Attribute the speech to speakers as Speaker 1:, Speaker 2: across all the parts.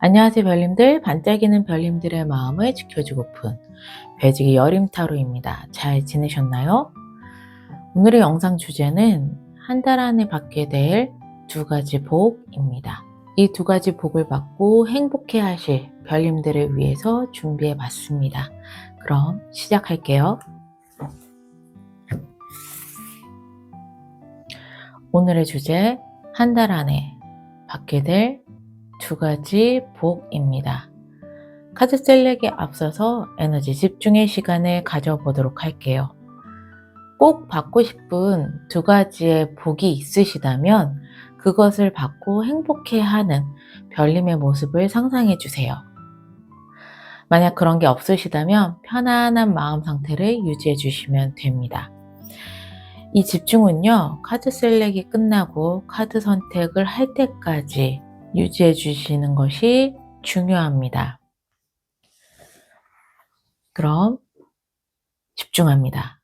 Speaker 1: 안녕하세요 별님들. 반짝이는 별님들의 마음을 지켜주고픈 별지기 여림타로입니다. 잘 지내셨나요? 오늘의 영상 주제는 한 달 안에 받게 될 두 가지 복입니다. 이 두 가지 복을 받고 행복해 하실 별님들을 위해서 준비해 봤습니다. 그럼 시작할게요. 오늘의 주제, 한 달 안에 받게 될 두 가지 복입니다. 카드 셀렉에 앞서서 에너지 집중의 시간을 가져보도록 할게요. 꼭 받고 싶은 두 가지의 복이 있으시다면 그것을 받고 행복해하는 별님의 모습을 상상해 주세요. 만약 그런 게 없으시다면 편안한 마음 상태를 유지해 주시면 됩니다. 이 집중은요, 카드 셀렉이 끝나고 카드 선택을 할 때까지 유지해 주시는 것이 중요합니다. 그럼 집중합니다.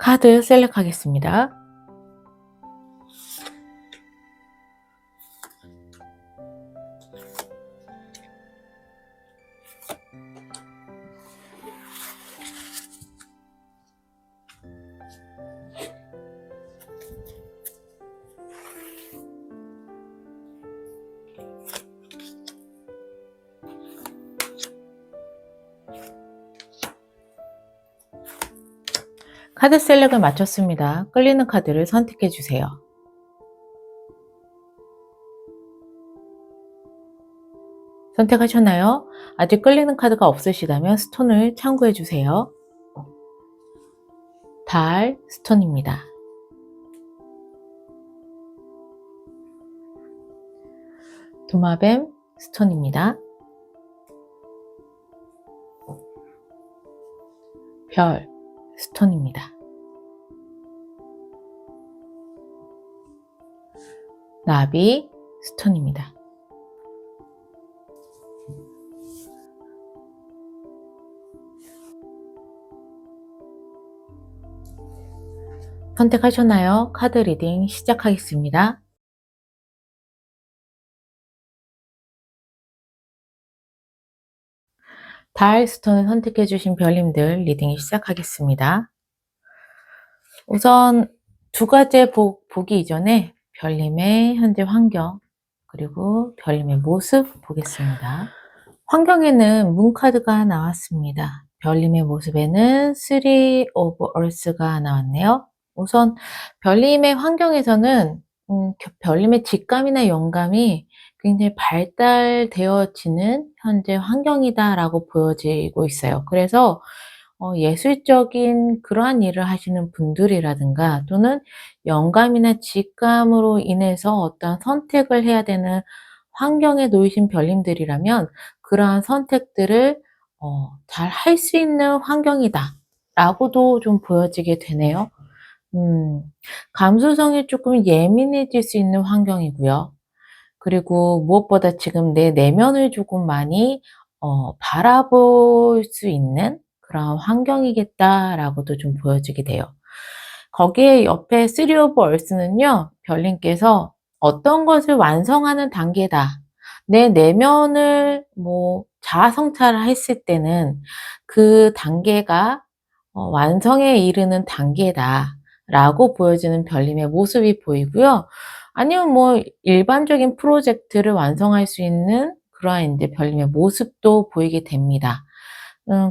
Speaker 1: 카드 셀렉하겠습니다. 카드 셀렉을 마쳤습니다. 끌리는 카드를 선택해 주세요. 선택하셨나요? 아직 끌리는 카드가 없으시다면 스톤을 참고해 주세요. 달 스톤입니다. 도마뱀 스톤입니다. 별 스톤입니다. 나비 스톤입니다. 선택하셨나요? 카드 리딩 시작하겠습니다. 달 스톤을 선택해 주신 별님들 리딩 시작하겠습니다. 우선 두 가지의 보기 이전에 별님의 현재 환경 그리고 별님의 모습 보겠습니다. 환경에는 문카드가 나왔습니다. 별님의 모습에는 3 of Earth가 나왔네요. 우선 별님의 환경에서는 별님의 직감이나 영감이 굉장히 발달되어지는 현재 환경이다 라고 보여지고 있어요. 그래서 예술적인 그러한 일을 하시는 분들이라든가 또는 영감이나 직감으로 인해서 어떤 선택을 해야 되는 환경에 놓이신 별님들이라면 그러한 선택들을 잘 할 수 있는 환경이다 라고도 좀 보여지게 되네요. 감수성이 조금 예민해질 수 있는 환경이고요. 그리고 무엇보다 지금 내 내면을 조금 많이 바라볼 수 있는 그런 환경이겠다라고도 좀 보여지게 돼요. 거기에 옆에 3 of Earth는요, 별님께서 어떤 것을 완성하는 단계다. 내 내면을 자아 성찰을 했을 때는 그 단계가 완성에 이르는 단계다. 라고 보여지는 별님의 모습이 보이고요. 아니면 일반적인 프로젝트를 완성할 수 있는 그러한 이제 별님의 모습도 보이게 됩니다.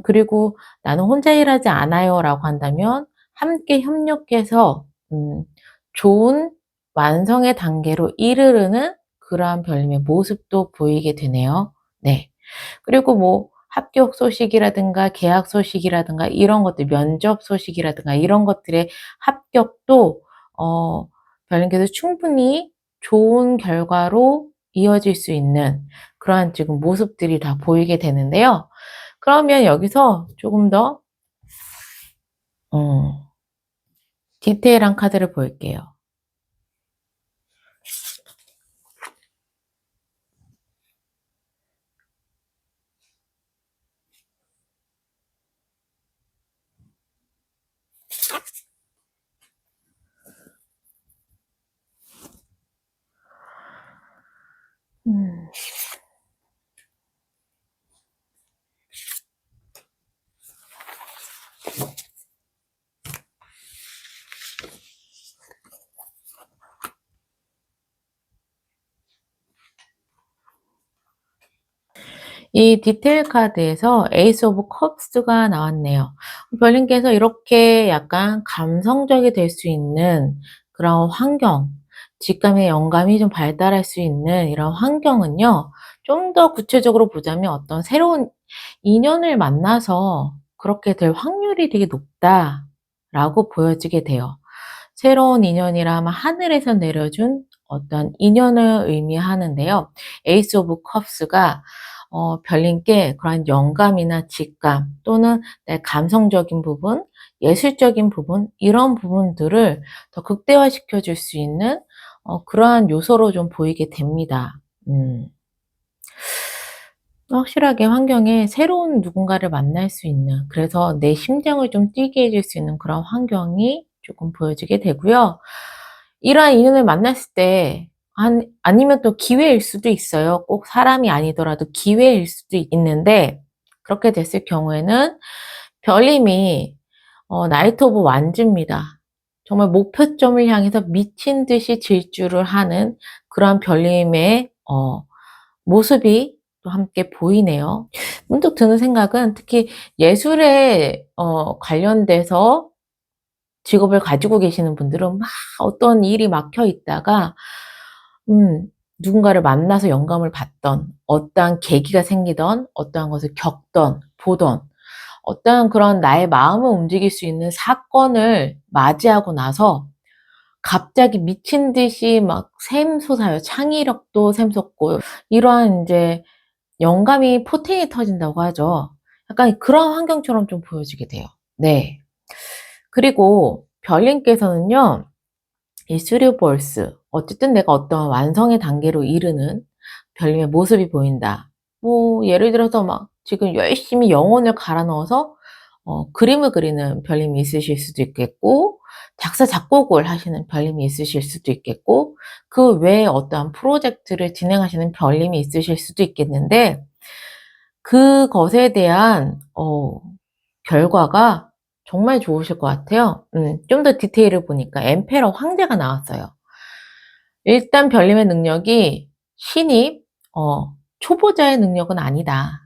Speaker 1: 그리고 나는 혼자 일하지 않아요 라고 한다면 함께 협력해서 좋은 완성의 단계로 이르르는 그러한 별님의 모습도 보이게 되네요. 네. 그리고 합격 소식이라든가 계약 소식이라든가 이런 것들, 면접 소식이라든가 이런 것들의 합격도 별님께서 충분히 좋은 결과로 이어질 수 있는 그러한 지금 모습들이 다 보이게 되는데요. 그러면 여기서 조금 더 디테일한 카드를 볼게요. 이 디테일 카드에서 에이스 오브 컵스가 나왔네요. 별님께서 이렇게 약간 감성적이 될 수 있는 그런 환경, 직감의 영감이 좀 발달할 수 있는 이런 환경은요, 좀 더 구체적으로 보자면 어떤 새로운 인연을 만나서 그렇게 될 확률이 되게 높다라고 보여지게 돼요. 새로운 인연이라면 하늘에서 내려준 어떤 인연을 의미하는데요. 에이스 오브 컵스가 별님께 그런 영감이나 직감 또는 내 감성적인 부분, 예술적인 부분 이런 부분들을 더 극대화시켜 줄 수 있는 그러한 요소로 좀 보이게 됩니다. 음. 확실하게 환경에 새로운 누군가를 만날 수 있는, 그래서 내 심장을 좀 뛰게 해줄 수 있는 그런 환경이 조금 보여지게 되고요. 이러한 인연을 만났을 때 아니면 또 기회일 수도 있어요. 꼭 사람이 아니더라도 기회일 수도 있는데, 그렇게 됐을 경우에는 별님이 나이트 오브 완즈입니다. 정말 목표점을 향해서 미친 듯이 질주를 하는 그런 별님의 모습이 또 함께 보이네요. 문득 드는 생각은 특히 예술에 관련돼서 직업을 가지고 계시는 분들은 막 어떤 일이 막혀 있다가 음 누군가를 만나서 영감을 받던, 어떠한 계기가 생기던, 어떠한 것을 겪던 보던, 어떠한 그런 나의 마음을 움직일 수 있는 사건을 맞이하고 나서 갑자기 미친 듯이 막 샘솟아요. 창의력도 샘솟고 이러한 인제 영감이 포텐이 터진다고 하죠. 약간 그런 환경처럼 좀 보여지게 돼요. 네. 그리고 별님께서는요, 이 스리볼스, 어쨌든 내가 어떤 완성의 단계로 이르는 별님의 모습이 보인다. 뭐 예를 들어서 막 지금 열심히 영혼을 갈아 넣어서 그림을 그리는 별님이 있으실 수도 있겠고, 작사 작곡을 하시는 별님이 있으실 수도 있겠고, 그 외에 어떠한 프로젝트를 진행하시는 별님이 있으실 수도 있겠는데, 그것에 대한 결과가 정말 좋으실 것 같아요. 좀 더 디테일을 보니까 엠페러 황제가 나왔어요. 일단 별님의 능력이 신입, 초보자의 능력은 아니다.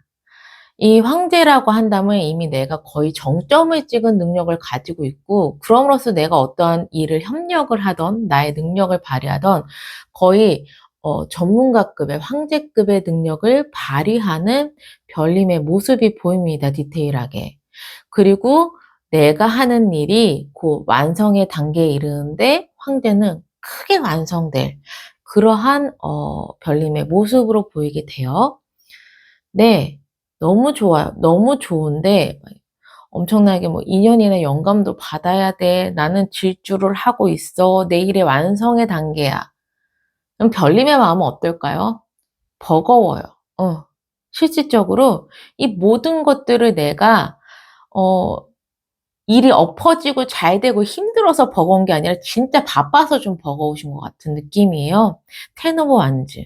Speaker 1: 이 황제라고 한다면 이미 내가 거의 정점을 찍은 능력을 가지고 있고, 그럼으로써 내가 어떠한 일을 협력을 하던, 나의 능력을 발휘하던 거의 전문가급의 황제급의 능력을 발휘하는 별님의 모습이 보입니다. 디테일하게. 그리고 내가 하는 일이 그 완성의 단계에 이르는데 황제는 크게 완성될 그러한 별님의 모습으로 보이게 돼요. 네. 너무 좋아요. 너무 좋은데 엄청나게 뭐 "인연이나 영감도 받아야 돼. 나는 질주를 하고 있어. 내 일의 완성의 단계야." 그럼 별님의 마음은 어떨까요? 버거워요. 실질적으로 이 모든 것들을 내가 어 일이 엎어지고 잘 되고 힘들어서 버거운 게 아니라 진짜 바빠서 좀 버거우신 것 같은 느낌이에요. 텐 오브 완즈.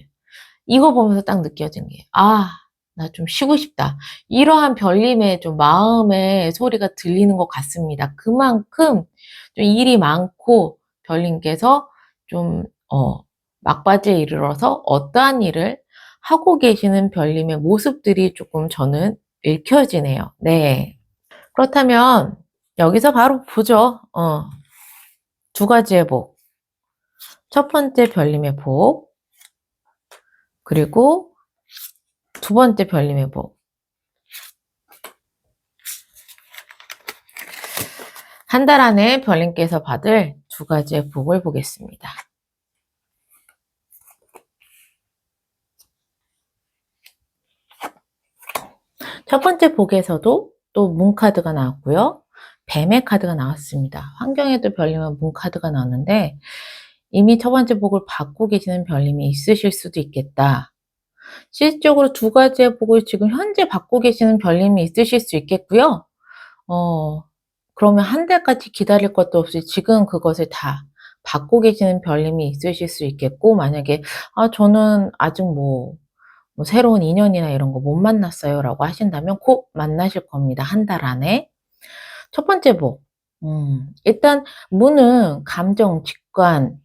Speaker 1: 이거 보면서 딱 느껴진 게 '아 나 좀 쉬고 싶다.' 이러한 별님의 좀 마음의 소리가 들리는 것 같습니다. 그만큼 좀 일이 많고 별님께서 좀 막바지에 이르러서 어떠한 일을 하고 계시는 별님의 모습들이 쪼끔 저는 읽혀지네요. 네. 그렇다면 여기서 바로 보죠. 두 가지의 복. 첫 번째 별님의 복, 그리고 두 번째 별님의 복. 한 달 안에 별님께서 받을 두 가지의 복을 보겠습니다. 첫 번째 복에서도 또 문 카드가 나왔고요. 뱀의 카드가 나왔습니다. 환경에도 별님은 문 카드가 나왔는데 이미 첫 번째 복을 받고 계시는 별님이 있으실 수도 있겠다. 실질적으로 두 가지의 복을 지금 현재 받고 계시는 별님이 있으실 수 있겠고요. 어 그러면 한 달까지 기다릴 것도 없이 지금 그것을 다 받고 계시는 별님이 있으실 수 있겠고, 만약에 "아 저는 아직 뭐 새로운 인연이나 이런 거 못 만났어요."라고 하신다면 곧 만나실 겁니다, 한 달 안에. 첫 번째 복. 일단 문은 감정, 직관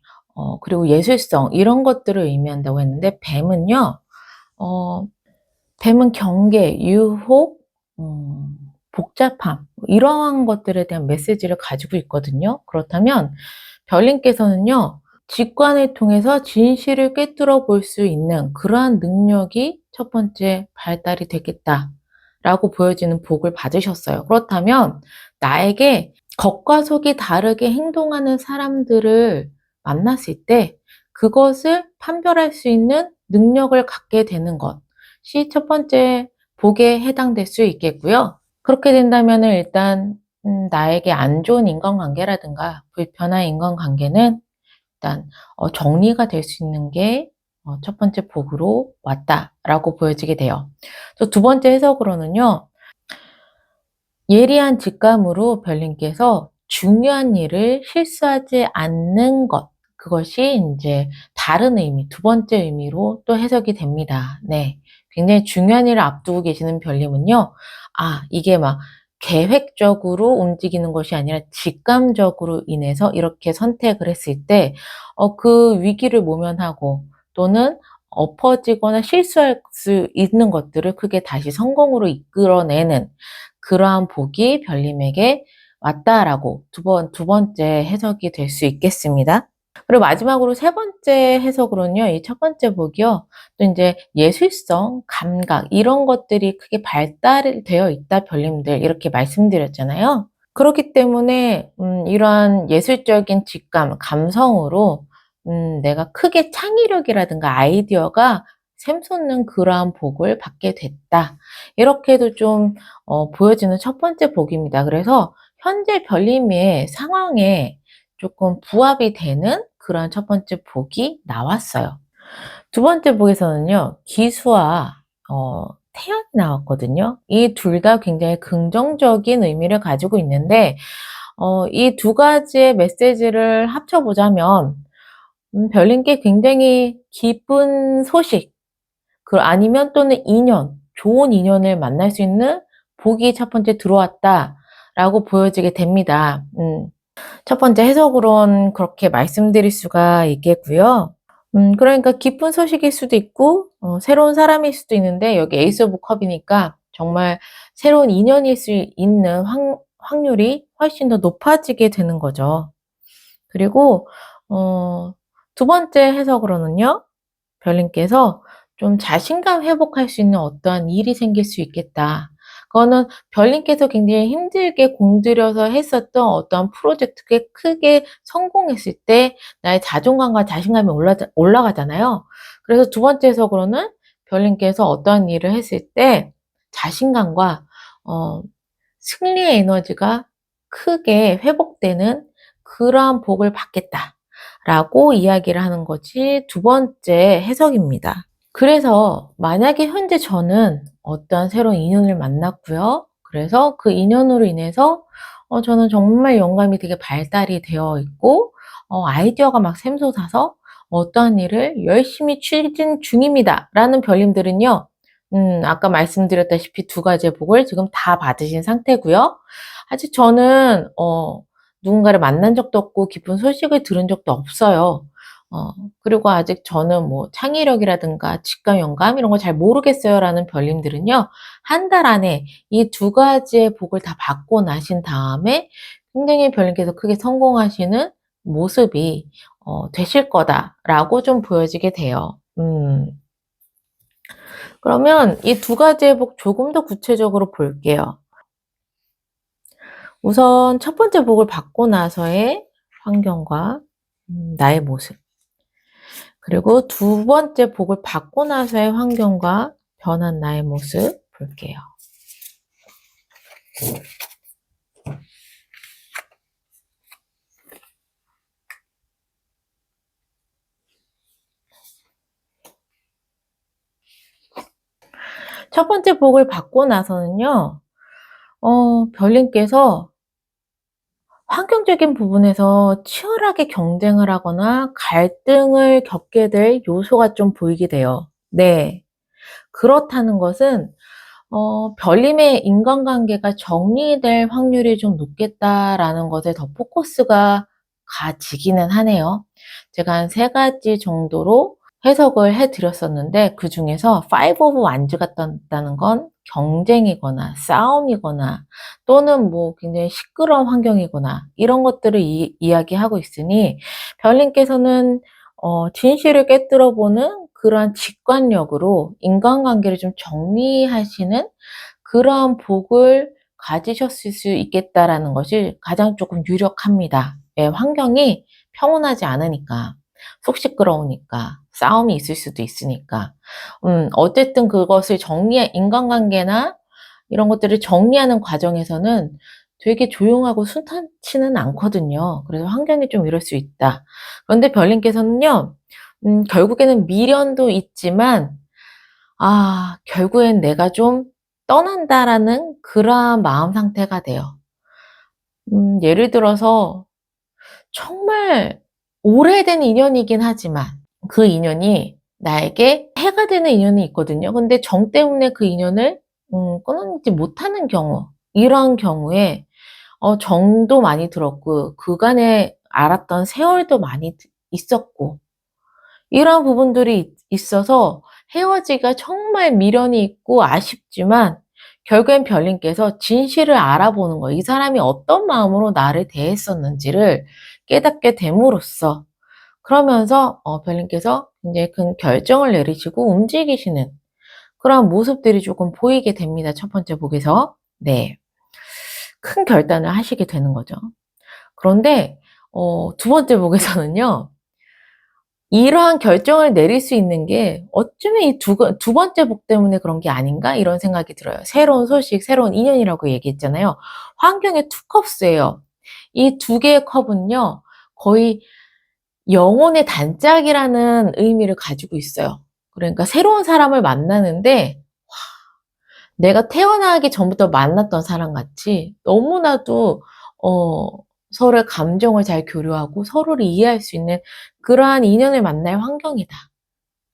Speaker 1: 그리고 예술성 이런 것들을 의미한다고 했는데, 뱀은요. 어 뱀은 경계, 유혹, 복잡함 이러한 것들에 대한 메시지를 가지고 있거든요. 그렇다면 별님께서는요. 직관을 통해서 진실을 꿰뚫어 볼 수 있는 그러한 능력이 첫 번째 발달이 되겠다라고 보여지는 복을 받으셨어요. 그렇다면 나에게 겉과 속이 다르게 행동하는 사람들을 만났을 때 그것을 판별할 수 있는 능력을 갖게 되는 것이 첫 번째 복에 해당될 수 있겠고요. 그렇게 된다면 일단 나에게 안 좋은 인간관계라든가 불편한 인간관계는 일단 정리가 될 수 있는 게 첫 번째 복으로 왔다라고 보여지게 돼요. 또 두 번째 해석으로는요. 예리한 직감으로 별님께서 중요한 일을 실수하지 않는 것, 그것이 이제 다른 의미, 두 번째 의미로 또 해석이 됩니다. 네. 굉장히 중요한 일을 앞두고 계시는 별님은요. 이게 막 계획적으로 움직이는 것이 아니라 직감적으로 인해서 이렇게 선택을 했을 때, 그 위기를 모면하고 또는 엎어지거나 실수할 수 있는 것들을 크게 다시 성공으로 이끌어내는 그러한 복이 별님에게 왔다라고 두 번째 해석이 될 수 있겠습니다. 그리고 마지막으로 세 번째 해석으로는요. 이 첫 번째 복이요. 또 이제 예술성, 감각 이런 것들이 크게 발달되어 있다 별님들 이렇게 말씀드렸잖아요. 그렇기 때문에 이러한 예술적인 직감, 감성으로 내가 크게 창의력이라든가 아이디어가 샘솟는 그러한 복을 받게 됐다. 이렇게도 좀 보여지는 첫 번째 복입니다. 그래서 현재 별님의 상황에 조금 부합이 되는 그런 첫 번째 복이 나왔어요. 두 번째 복에서는요. 기수와 태양이 나왔거든요. 이 둘 다 굉장히 긍정적인 의미를 가지고 있는데 이 두 가지의 메시지를 합쳐보자면 별님께 굉장히 기쁜 소식 아니면 또는 인연, 좋은 인연을 만날 수 있는 복이 첫 번째 들어왔다라고 보여지게 됩니다. 첫 번째 해석으론 그렇게 말씀드릴 수가 있겠고요. 그러니까 기쁜 소식일 수도 있고 새로운 사람일 수도 있는데 여기 에이스 오브 컵이니까 정말 새로운 인연일 수 있는 확률이 훨씬 더 높아지게 되는 거죠. 그리고 두 번째 해석으로는요. 별님께서 좀 자신감 회복할 수 있는 어떠한 일이 생길 수 있겠다. 그거는 별님께서 굉장히 힘들게 공들여서 했었던 어떠한 프로젝트가 크게 성공했을 때 나의 자존감과 자신감이 올라가잖아요. 그래서 두 번째 해석으로는 별님께서 어떠한 일을 했을 때 자신감과 승리의 에너지가 크게 회복되는 그러한 복을 받겠다. 라고 이야기를 하는 것이 두 번째 해석입니다. 그래서 만약에 현재 저는 어떤 새로운 인연을 만났고요. 그래서 그 인연으로 인해서 저는 정말 영감이 되게 발달이 되어 있고 아이디어가 막 샘솟아서 어떠한 일을 열심히 추진 중입니다. 라는 별님들은요. 아까 말씀드렸다시피 두 가지의 복을 지금 다 받으신 상태고요. 아직 저는 누군가를 만난 적도 없고 기쁜 소식을 들은 적도 없어요. 그리고 아직 저는 뭐 창의력이라든가 직감, 영감 이런 거 잘 모르겠어요 라는 별님들은요. 한 달 안에 이 두 가지의 복을 다 받고 나신 다음에 굉장히 별님께서 크게 성공하시는 모습이 되실 거다라고 좀 보여지게 돼요. 그러면 이 두 가지의 복 조금 더 구체적으로 볼게요. 우선 첫 번째 복을 받고 나서의 환경과 나의 모습. 그리고 두 번째 복을 받고 나서의 환경과 변한 나의 모습 볼게요. 첫 번째 복을 받고 나서는요. 별님께서 환경적인 부분에서 치열하게 경쟁을 하거나 갈등을 겪게 될 요소가 좀 보이게 돼요. 네. 그렇다는 것은 별님의 인간관계가 정리될 확률이 좀 높겠다라는 것에 더 포커스가 가지기는 하네요. 제가 한 3가지 정도로 해석을 해드렸었는데 그 중에서 Five of Wands가 떴다는 건 경쟁이거나 싸움이거나 또는 뭐 굉장히 시끄러운 환경이거나 이런 것들을 이야기하고 있으니 별님께서는 진실을 꿰뚫어보는 그러한 직관력으로 인간관계를 좀 정리하시는 그러한 복을 가지셨을 수 있겠다라는 것이 가장 조금 유력합니다. 왜? 환경이 평온하지 않으니까, 속 시끄러우니까, 싸움이 있을 수도 있으니까. 어쨌든 그것을 인간관계나 이런 것들을 정리하는 과정에서는 되게 조용하고 순탄치는 않거든요. 그래서 환경이 좀 이럴 수 있다. 그런데 별님께서는요, 결국에는 미련도 있지만, 결국엔 내가 좀 떠난다라는 그러한 마음 상태가 돼요. 예를 들어서 정말 오래된 인연이긴 하지만 그 인연이 나에게 해가 되는 인연이 있거든요. 근데 정 때문에 그 인연을 끊어내지 못하는 경우, 이러한 경우에 정도 많이 들었고 그간에 알았던 세월도 많이 있었고 이러한 부분들이 있어서 헤어지기가 정말 미련이 있고 아쉽지만 결국엔 별님께서 진실을 알아보는 거예요. 이 사람이 어떤 마음으로 나를 대했었는지를 깨닫게 됨으로써 그러면서 별님께서 굉장히 큰 결정을 내리시고 움직이시는 그런 모습들이 조금 보이게 됩니다. 첫 번째 복에서. 네. 큰 결단을 하시게 되는 거죠. 그런데 두 번째 복에서는요. 이러한 결정을 내릴 수 있는 게 어쩌면 이 두 번째 복 때문에 그런 게 아닌가 이런 생각이 들어요. 새로운 소식, 새로운 인연이라고 얘기했잖아요. 환경의 투 컵스예요. 이 두 개의 컵은요. 거의 영혼의 단짝이라는 의미를 가지고 있어요. 그러니까 새로운 사람을 만나는데 내가 태어나기 전부터 만났던 사람 같이 너무나도 서로의 감정을 잘 교류하고 서로를 이해할 수 있는 그러한 인연을 만날 환경이다.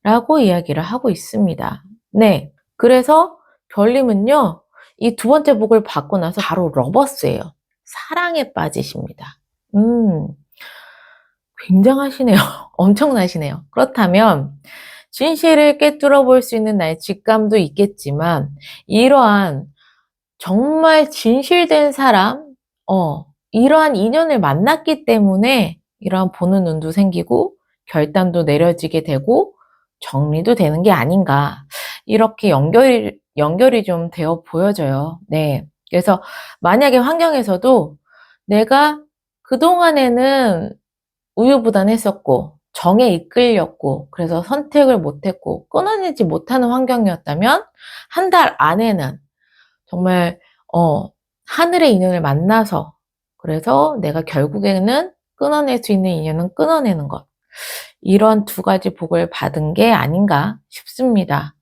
Speaker 1: 라고 이야기를 하고 있습니다. 네. 그래서 별님은요, 이 두 번째 복을 받고 나서 바로 러버스예요. 사랑에 빠지십니다. 굉장하시네요. 엄청나시네요. 그렇다면 진실을 꿰뚫어 볼 수 있는 나의 직감도 있겠지만 이러한 정말 진실된 사람, 이러한 인연을 만났기 때문에 이러한 보는 눈도 생기고 결단도 내려지게 되고 정리도 되는 게 아닌가. 이렇게 연결이 좀 되어 보여져요. 네. 그래서 만약에 환경에서도 내가 그동안에는 우유부단했었고 정에 이끌렸고 그래서 선택을 못했고 끊어내지 못하는 환경이었다면 한 달 안에는 정말 하늘의 인연을 만나서 그래서 내가 결국에는 끊어낼 수 있는 인연은 끊어내는 것. 이런 두 가지 복을 받은 게 아닌가 싶습니다.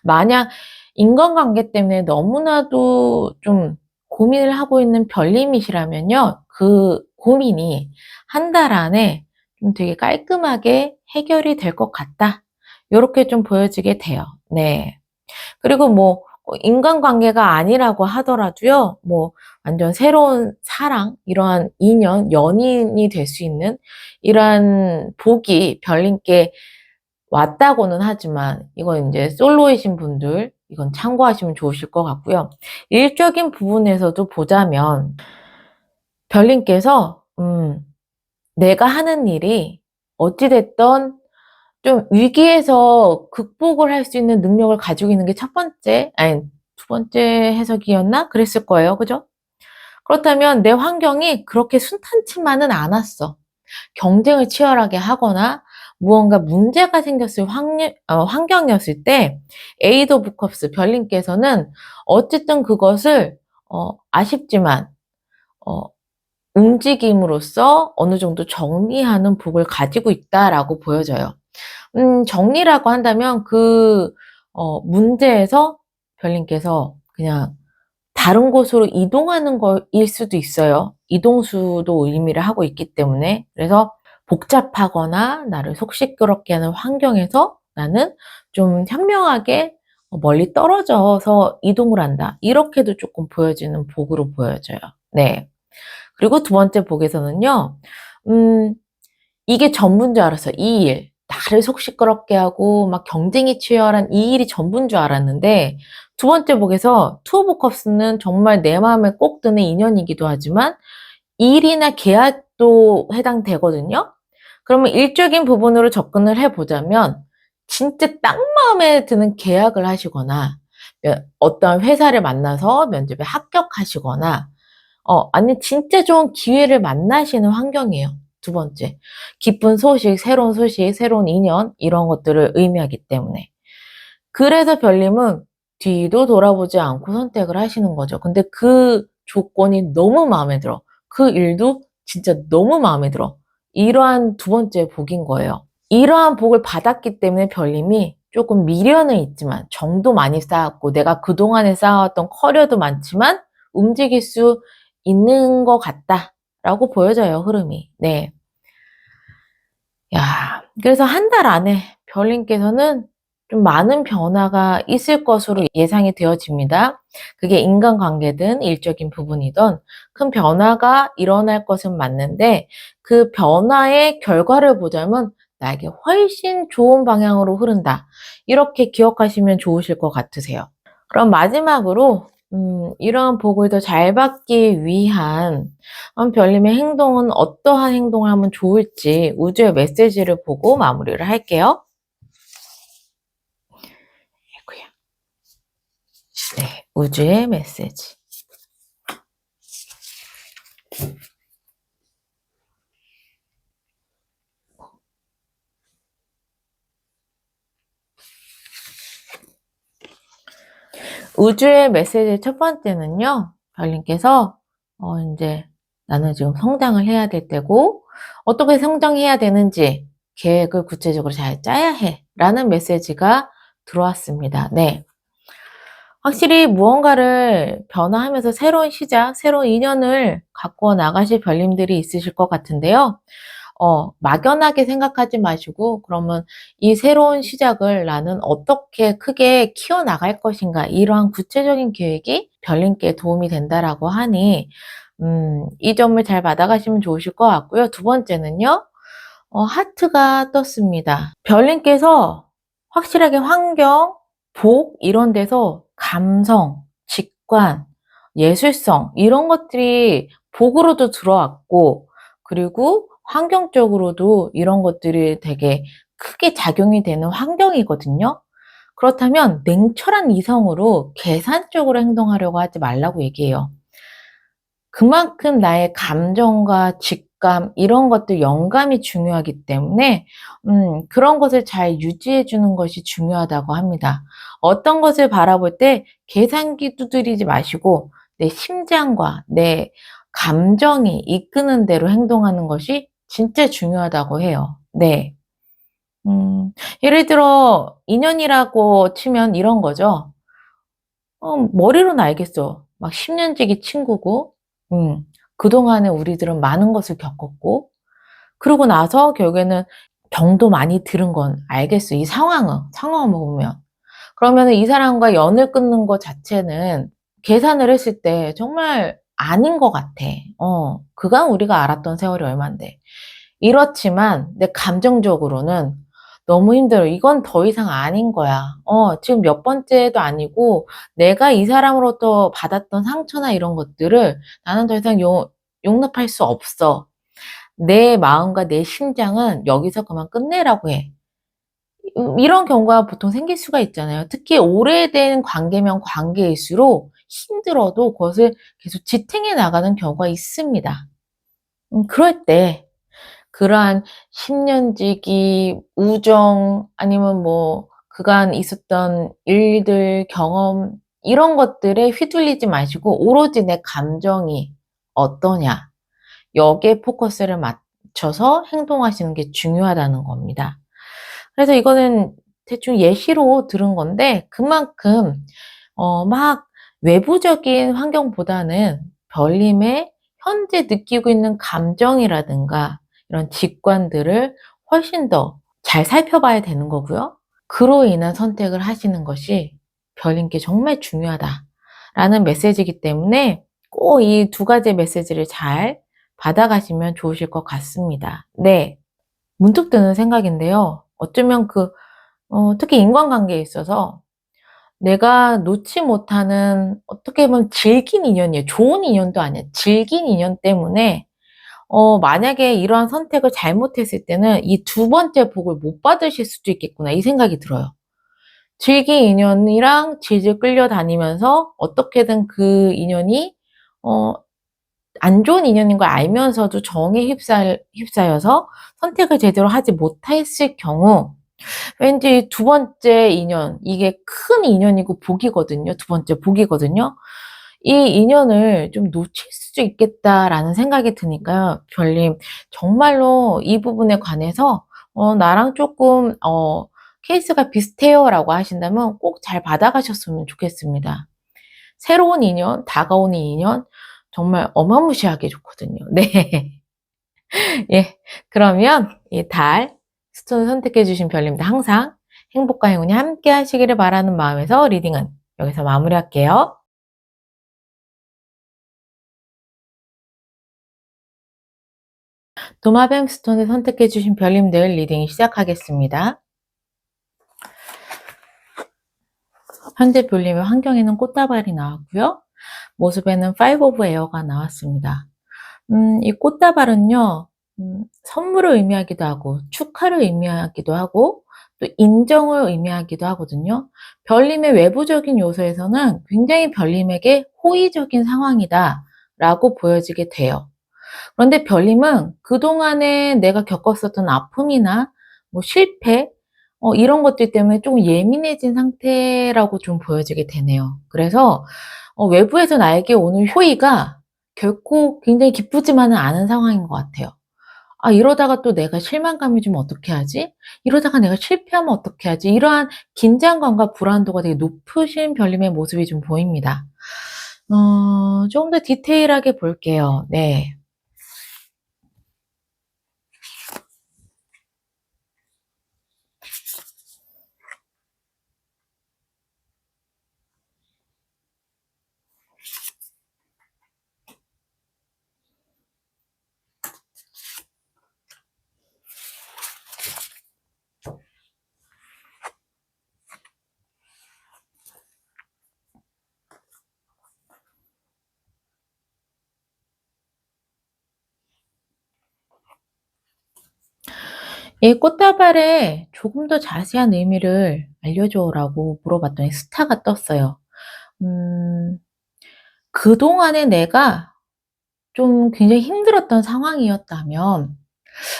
Speaker 1: 만약 인간관계 때문에 너무나도 좀 고민을 하고 있는 별님이시라면요. 그 고민이 한 달 안에 좀 되게 깔끔하게 해결이 될 것 같다. 요렇게 좀 보여지게 돼요. 네. 그리고 뭐 인간관계가 아니라고 하더라도요. 뭐 완전 새로운 사랑, 이러한 인연, 연인이 될 수 있는 이러한 복이 별님께 왔다고는 하지만 이건 이제 솔로이신 분들 이건 참고하시면 좋으실 것 같고요. 일적인 부분에서도 보자면 별님께서 내가 하는 일이 어찌됐던 좀 위기에서 극복을 할 수 있는 능력을 가지고 있는 게 첫 번째, 아니, 두 번째 해석이었나? 그랬을 거예요. 그죠? 그렇다면 내 환경이 그렇게 순탄치만은 않았어. 경쟁을 치열하게 하거나 무언가 문제가 생겼을 환경이었을 때 에이드 오브 컵스 별님께서는 어쨌든 그것을 아쉽지만 움직임으로써 어느 정도 정리하는 복을 가지고 있다라고 보여져요. 정리라고 한다면 그 문제에서 별님께서 그냥 다른 곳으로 이동하는 거일 수도 있어요. 이동수도 의미를 하고 있기 때문에. 그래서 복잡하거나 나를 속 시끄럽게 하는 환경에서 나는 좀 현명하게 멀리 떨어져서 이동을 한다. 이렇게도 조금 보여지는 복으로 보여져요. 네. 그리고 두 번째 복에서는요, 이게 전부인 줄 알았어요. 이 일. 나를 속 시끄럽게 하고 막 경쟁이 치열한 이 일이 전부인 줄 알았는데 두 번째 복에서 투 오브 컵스는 정말 내 마음에 꼭 드는 인연이기도 하지만 일이나 계약도 해당되거든요. 그러면 일적인 부분으로 접근을 해보자면 진짜 딱 마음에 드는 계약을 하시거나 어떤 회사를 만나서 면접에 합격하시거나 아니 진짜 좋은 기회를 만나시는 환경이에요. 두 번째, 기쁜 소식, 새로운 인연 이런 것들을 의미하기 때문에. 그래서 별님은 뒤도 돌아보지 않고 선택을 하시는 거죠. 근데 그 조건이 너무 마음에 들어. 그 일도 진짜 너무 마음에 들어. 이러한 두 번째 복인 거예요. 이러한 복을 받았기 때문에 별님이 조금 미련은 있지만 정도 많이 쌓았고 내가 그동안에 쌓아왔던 커리어도 많지만 움직일 수 있는 것 같다라고 보여져요, 흐름이. 네. 야, 그래서 한 달 안에 별님께서는 좀 많은 변화가 있을 것으로 예상이 되어집니다. 그게 인간관계든 일적인 부분이든 큰 변화가 일어날 것은 맞는데 그 변화의 결과를 보자면 나에게 훨씬 좋은 방향으로 흐른다. 이렇게 기억하시면 좋으실 것 같으세요. 그럼 마지막으로 이러한 복을 더 잘 받기 위한 별님의 행동은 어떠한 행동을 하면 좋을지 우주의 메시지를 보고 마무리를 할게요. 아이고야. 네, 우주의 메시지. 우주의 메시지 첫 번째는요, 별님께서 이제 나는 지금 성장을 해야 될 때고 어떻게 성장해야 되는지 계획을 구체적으로 잘 짜야 해 라는 메시지가 들어왔습니다. 네. 확실히 무언가를 변화하면서 새로운 시작, 새로운 인연을 갖고 나가실 별님들이 있으실 것 같은데요. 막연하게 생각하지 마시고 그러면 이 새로운 시작을 나는 어떻게 크게 키워나갈 것인가 이러한 구체적인 계획이 별님께 도움이 된다라고 하니 이 점을 잘 받아가시면 좋으실 것 같고요. 두 번째는요. 하트가 떴습니다. 별님께서 확실하게 환경, 복 이런 데서 감성, 직관, 예술성 이런 것들이 복으로도 들어왔고 그리고 환경적으로도 이런 것들이 되게 크게 작용이 되는 환경이거든요. 그렇다면 냉철한 이성으로 계산적으로 행동하려고 하지 말라고 얘기해요. 그만큼 나의 감정과 직감 이런 것들 영감이 중요하기 때문에 그런 것을 잘 유지해 주는 것이 중요하다고 합니다. 어떤 것을 바라볼 때 계산기 두드리지 마시고 내 심장과 내 감정이 이끄는 대로 행동하는 것이 진짜 중요하다고 해요. 네. 예를 들어 인연이라고 치면 이런 거죠. 머리로는 알겠어. 막 10년지기 친구고 음 그동안에 우리들은 많은 것을 겪었고 그러고 나서 결국에는 병도 많이 들은 건 알겠어. 이 상황을 보면. 그러면은 이 사람과 연을 끊는 것 자체는 계산을 했을 때 정말 아닌 것 같아. 그간 우리가 알았던 세월이 얼만데. 이렇지만 내 감정적으로는 너무 힘들어. 이건 더 이상 아닌 거야. 지금 몇 번째도 아니고 내가 이 사람으로부터 받았던 상처나 이런 것들을 나는 더 이상 용납할 수 없어. 내 마음과 내 심장은 여기서 그만 끝내라고 해. 이런 경우가 보통 생길 수가 있잖아요. 특히 오래된 관계면 관계일수록 힘들어도 그것을 계속 지탱해 나가는 경우가 있습니다. 그럴 때 그러한 10년지기 우정 아니면 뭐 그간 있었던 일들, 경험 이런 것들에 휘둘리지 마시고 오로지 내 감정이 어떠냐 여기에 포커스를 맞춰서 행동하시는 게 중요하다는 겁니다. 그래서 이거는 대충 예시로 들은 건데 그만큼 막 외부적인 환경보다는 별님의 현재 느끼고 있는 감정이라든가 이런 직관들을 훨씬 더 잘 살펴봐야 되는 거고요. 그로 인한 선택을 하시는 것이 별님께 정말 중요하다라는 메시지이기 때문에 꼭 이 두 가지 메시지를 잘 받아가시면 좋으실 것 같습니다. 네. 문득 드는 생각인데요. 어쩌면 특히 인간관계에 있어서 내가 놓지 못하는 어떻게 보면 질긴 인연이에요. 좋은 인연도 아니야. 질긴 인연 때문에 만약에 이러한 선택을 잘못했을 때는 이 두 번째 복을 못 받으실 수도 있겠구나 이 생각이 들어요. 질긴 인연이랑 질질 끌려다니면서 어떻게든 그 인연이 어 안 좋은 인연인 걸 알면서도 정에 휩싸여서 선택을 제대로 하지 못했을 경우 왠지 두 번째 인연, 이게 큰 인연이고 복이거든요. 두 번째 복이거든요. 이 인연을 좀 놓칠 수도 있겠다라는 생각이 드니까요. 별님, 정말로 이 부분에 관해서 나랑 조금 케이스가 비슷해요라고 하신다면 꼭 잘 받아가셨으면 좋겠습니다. 새로운 인연, 다가오는 인연, 정말 어마무시하게 좋거든요. 네. 예. 그러면 이 달 스톤을 선택해 주신 별님들 항상 행복과 행운이 함께 하시기를 바라는 마음에서 리딩은 여기서 마무리할게요. 도마뱀 스톤을 선택해 주신 별님들 리딩 시작하겠습니다. 현재 별님의 환경에는 꽃다발이 나왔고요. 모습에는 Five of Air가 나왔습니다. 이 꽃다발은요, 선물을 의미하기도 하고, 축하를 의미하기도 하고, 또 인정을 의미하기도 하거든요. 별님의 외부적인 요소에서는 굉장히 별님에게 호의적인 상황이다 라고 보여지게 돼요. 그런데 별님은 그동안에 내가 겪었었던 아픔이나 뭐 실패, 이런 것들 때문에 조금 예민해진 상태라고 좀 보여지게 되네요. 그래서 외부에서 나에게 오는 호의가 결코 굉장히 기쁘지만은 않은 상황인 것 같아요. '아 이러다가 또 내가 실망감이 좀 어떻게 하지? 이러다가 내가 실패하면 어떻게 하지?' 이러한 긴장감과 불안도가 되게 높으신 별님의 모습이 좀 보입니다. 조금 더 디테일하게 볼게요. 네. 이 꽃다발에 조금 더 자세한 의미를 알려줘라고 물어봤더니 스타가 떴어요. 음, 그동안에 내가 좀 굉장히 힘들었던 상황이었다면,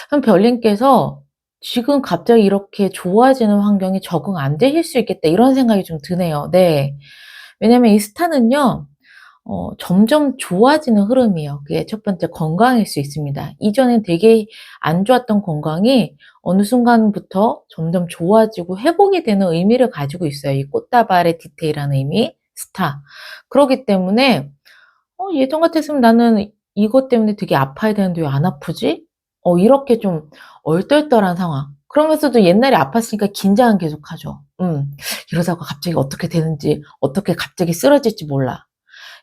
Speaker 1: 그럼 별님께서 지금 갑자기 이렇게 좋아지는 환경에 적응 안 되실 수 있겠다, 이런 생각이 좀 드네요. 네. 왜냐면 이 스타는요, 점점 좋아지는 흐름이에요. 그게 첫 번째 건강일 수 있습니다. 이전엔 되게 안 좋았던 건강이 어느 순간부터 점점 좋아지고 회복이 되는 의미를 가지고 있어요. 이 꽃다발의 디테일한 의미, 스타. 그러기 때문에 예전 같았으면 '나는 이것 때문에 되게 아파야 되는데 왜 안 아프지?' 이렇게 좀 얼떨떨한 상황. 그러면서도 옛날에 아팠으니까 긴장은 계속하죠. '이러다가 갑자기 어떻게 되는지, 어떻게 갑자기 쓰러질지 몰라.'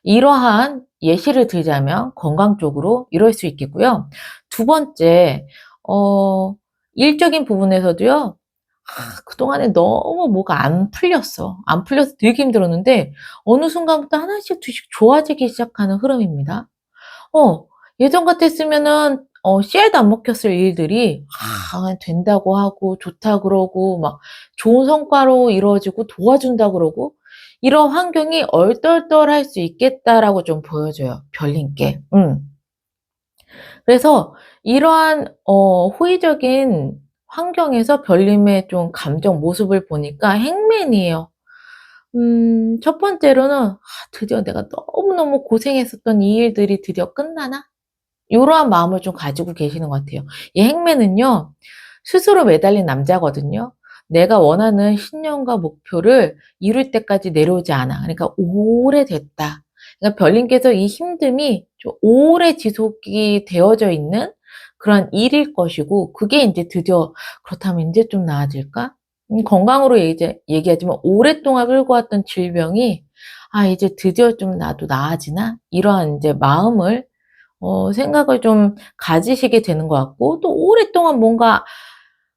Speaker 1: 이러한 예시를 들자면 건강 쪽으로 이럴 수 있겠고요. 두 번째, 어 일적인 부분에서도요. 그동안에 너무 뭐가 안 풀렸어. 안 풀려서 되게 힘들었는데 어느 순간부터 하나씩 둘씩 좋아지기 시작하는 흐름입니다. 어 예전 같았으면은 씨알도 안 먹혔을 일들이 된다고 하고 좋다 그러고 막 좋은 성과로 이루어지고 도와준다 그러고 이런 환경이 얼떨떨할 수 있겠다라고 좀 보여줘요, 별님께. 그래서 이러한 호의적인 환경에서 별님의 좀 감정 모습을 보니까 행맨이에요. 첫 번째로는 '드디어 내가 너무너무 고생했었던 이 일들이 드디어 끝나나?' 요러한 마음을 좀 가지고 계시는 것 같아요. 이 행맨은요, 스스로 매달린 남자거든요. 내가 원하는 신념과 목표를 이룰 때까지 내려오지 않아. 그러니까 오래됐다. 그러니까 별님께서 이 힘듦이 좀 오래 지속이 되어져 있는 그런 일일 것이고, 그게 인제 드디어 '그렇다면 인제 좀 나아질까?' 건강으로 이제 얘기하지만 오랫동안 끌고 왔던 질병이 '아 이제 드디어 좀 나도 나아지나?' 이러한 인제 마음을 생각을 좀 가지시게 되는 것 같고, 또 오랫동안 뭔가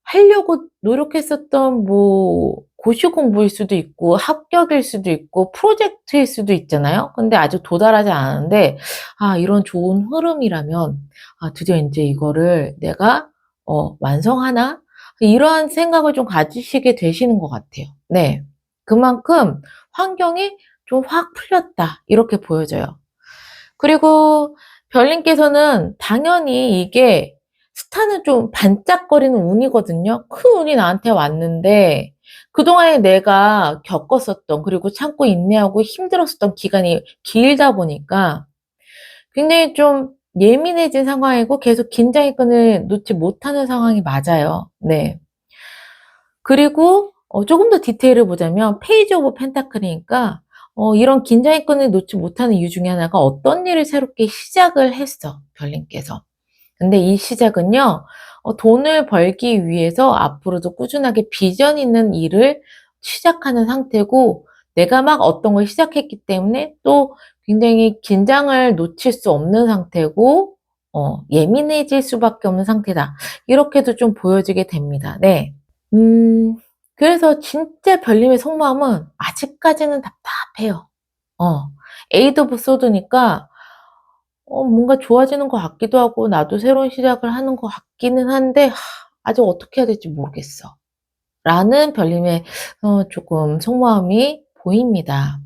Speaker 1: 하려고 노력했었던 뭐 고시 공부일 수도 있고 합격일 수도 있고 프로젝트일 수도 있잖아요. 근데 아직 도달하지 않았는데 이런 좋은 흐름이라면 드디어 인제 이거를 내가 완성하나? 이러한 생각을 좀 가지시게 되시는 것 같아요. 네. 그만큼 환경이 좀 확 풀렸다 이렇게 보여져요. 그리고 별님께서는 당연히 이게 스타는 좀 반짝거리는 운이거든요. 큰 운이 나한테 왔는데 그동안에 내가 겪었었던 그리고 참고 인내하고 힘들었었던 기간이 길다 보니까 굉장히 좀 예민해진 상황이고 계속 긴장의 끈을 놓지 못하는 상황이 맞아요. 네. 그리고 조금 더 디테일을 보자면 페이지 오브 펜타클이니까 이런 긴장의 끈을 놓지 못하는 이유 중에 하나가 어떤 일을 새롭게 시작을 했어, 별님께서. 근데 이 시작은요, 돈을 벌기 위해서 앞으로도 꾸준하게 비전 있는 일을 시작하는 상태고, 내가 막 어떤 걸 시작했기 때문에 또 굉장히 긴장을 놓칠 수 없는 상태고, 예민해질 수밖에 없는 상태다. 이렇게도 좀 보여지게 됩니다. 네. 음, 그래서 진짜 별님의 속마음은 아직까지는 답답해요. 어, 에이드 오브 소드니까, 뭔가 좋아지는 것 같기도 하고, 나도 새로운 시작을 하는 것 같기는 한데, 아직 어떻게 해야 될지 모르겠어. 라는 별님의, 조금 속마음이 보입니다.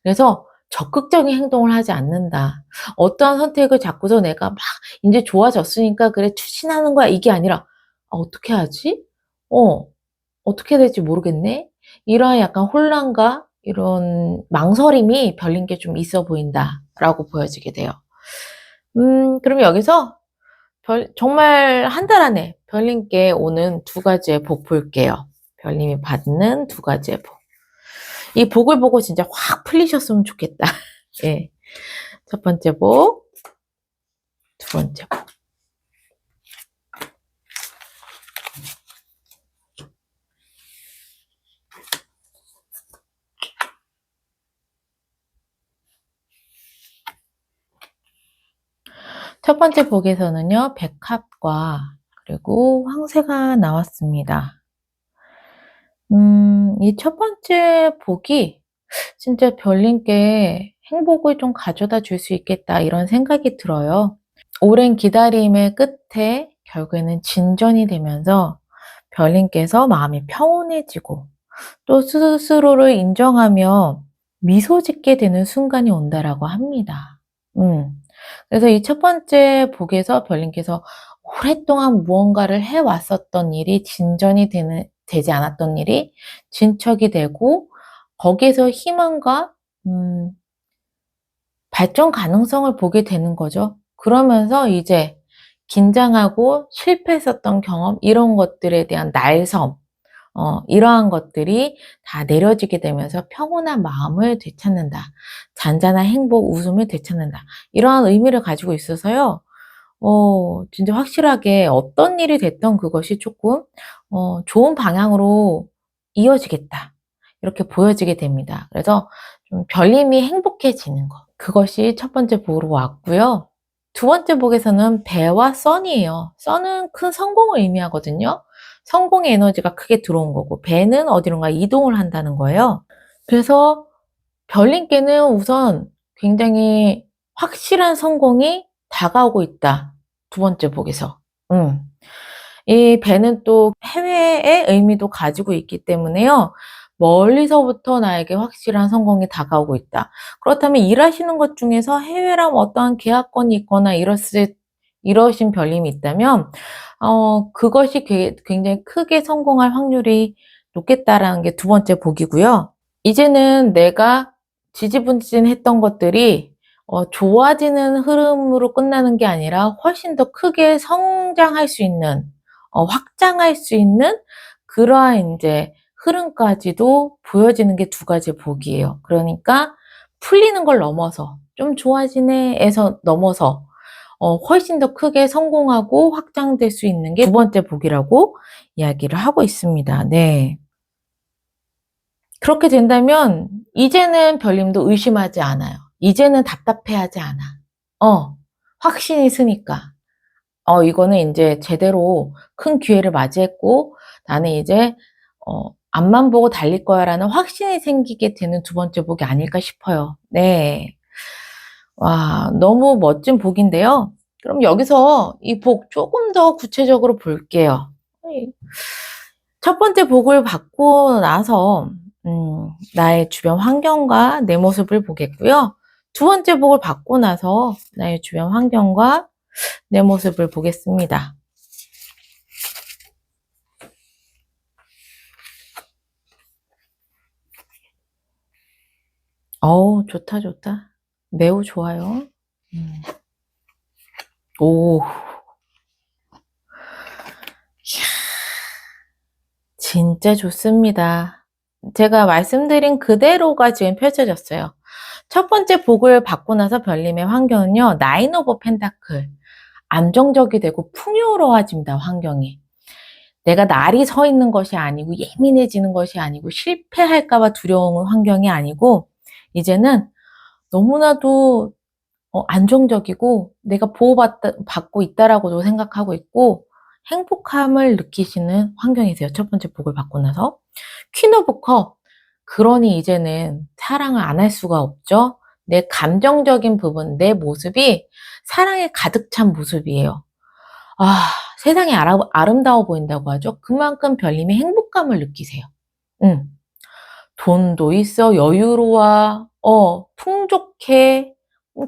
Speaker 1: 그래서 적극적인 행동을 하지 않는다. 어떠한 선택을 잡고서 내가 막, 이제 좋아졌으니까, 그래, 추진하는 거야. 이게 아니라, 어떻게 하지? 어, 어떻게 해야 될지 모르겠네. 이러한 약간 혼란과 이런 망설임이 별님께 좀 있어 보인다라고 보여지게 돼요. 그럼 여기서 정말 한 달 안에 별님께 오는 두 가지의 복 볼게요. 별님이 받는 두 가지의 복. 이 복을 보고 진짜 확 풀리셨으면 좋겠다. 예. 첫 번째 복, 두 번째 복. 첫 번째 복에서는요, 백합과 그리고 황새가 나왔습니다. 이 첫 번째 복이 진짜 별님께 행복을 좀 가져다 줄 수 있겠다 이런 생각이 들어요. 오랜 기다림의 끝에 결국에는 진전이 되면서 별님께서 마음이 평온해지고 또 스스로를 인정하며 미소 짓게 되는 순간이 온다라고 합니다. 그래서 이 첫 번째 복에서 별님께서 오랫동안 무언가를 해왔었던 일이 되지 않았던 일이 진척이 되고 거기에서 희망과 발전 가능성을 보게 되는 거죠. 그러면서 이제 긴장하고 실패했었던 경험 이런 것들에 대한 날섬 이러한 것들이 다 내려지게 되면서 평온한 마음을 되찾는다. 잔잔한 행복, 웃음을 되찾는다. 이러한 의미를 가지고 있어서요. 진짜 확실하게 어떤 일이 됐던 그것이 조금 좋은 방향으로 이어지겠다. 이렇게 보여지게 됩니다. 그래서 좀 별님이 행복해지는 것. 그것이 첫 번째 복으로 왔고요. 두 번째 복에서는 배와 선이에요. 선은 큰 성공을 의미하거든요. 성공의 에너지가 크게 들어온 거고 배는 어디론가 이동을 한다는 거예요. 그래서 별님께는 우선 굉장히 확실한 성공이 다가오고 있다. 두 번째 복에서. 이 배는 또 해외의 의미도 가지고 있기 때문에요. 멀리서부터 나에게 확실한 성공이 다가오고 있다. 그렇다면 일하시는 것 중에서 해외랑 어떠한 계약건이 있거나 이러신 별님이 있다면, 그것이 굉장히 크게 성공할 확률이 높겠다라는 게 두 번째 복이고요. 이제는 내가 지지부진했던 것들이 좋아지는 흐름으로 끝나는 게 아니라 훨씬 더 크게 성장할 수 있는, 확장할 수 있는 그러한 이제 흐름까지도 보여지는 게 두 가지 복이에요. 그러니까 풀리는 걸 넘어서 좀 좋아지네에서 넘어서 훨씬 더 크게 성공하고 확장될 수 있는 게 두 번째 복이라고 이야기를 하고 있습니다. 네. 그렇게 된다면 이제는 별님도 의심하지 않아요. 이제는 답답해하지 않아. 확신이 있으니까. 이거는 이제 제대로 큰 기회를 맞이했고 나는 이제 앞만 보고 달릴 거야 라는 확신이 생기게 되는 두 번째 복이 아닐까 싶어요. 네. 와, 너무 멋진 복인데요. 그럼 여기서 이 복 조금 더 구체적으로 볼게요. 첫 번째 복을 받고 나서 나의 주변 환경과 내 모습을 보겠고요. 두 번째 복을 받고 나서 나의 주변 환경과 내 모습을 보겠습니다. 어우, 좋다, 좋다. 매우 좋아요. 오, 진짜 좋습니다. 제가 말씀드린 그대로가 지금 펼쳐졌어요. 첫 번째 복을 받고 나서 별님의 환경은요, 나인 오브 펜타클. 안정적이 되고 풍요로워집니다, 환경이. 내가 날이 서 있는 것이 아니고 예민해지는 것이 아니고 실패할까봐 두려운 환경이 아니고 이제는 너무나도 안정적이고 내가 보호받고 있다라고도 생각하고 있고 행복함을 느끼시는 환경이세요. 첫 번째 복을 받고 나서. 퀸 오브 컵. 그러니 이제는 사랑을 안 할 수가 없죠. 내 감정적인 부분, 내 모습이 사랑에 가득 찬 모습이에요. 아, 세상이 아름다워 보인다고 하죠. 그만큼 별님이 행복감을 느끼세요. 돈도 있어, 여유로워, 풍족해.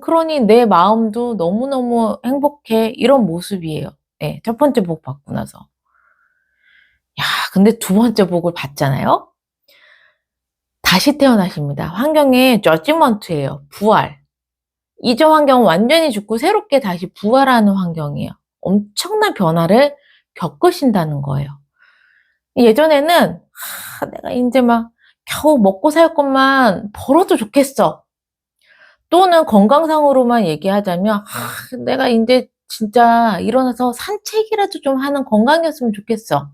Speaker 1: 그러니 내 마음도 너무너무 행복해. 이런 모습이에요. 네, 첫 번째 복 받고 나서. 야, 근데 두 번째 복을 받잖아요? 다시 태어나십니다. 환경의 저지먼트예요. 부활. 이전 환경은 완전히 죽고 새롭게 다시 부활하는 환경이에요. 엄청난 변화를 겪으신다는 거예요. 예전에는 내가 이제 막 겨우 먹고 살 것만 벌어도 좋겠어. 또는 건강상으로만 얘기하자면 내가 이제 진짜 일어나서 산책이라도 좀 하는 건강이었으면 좋겠어.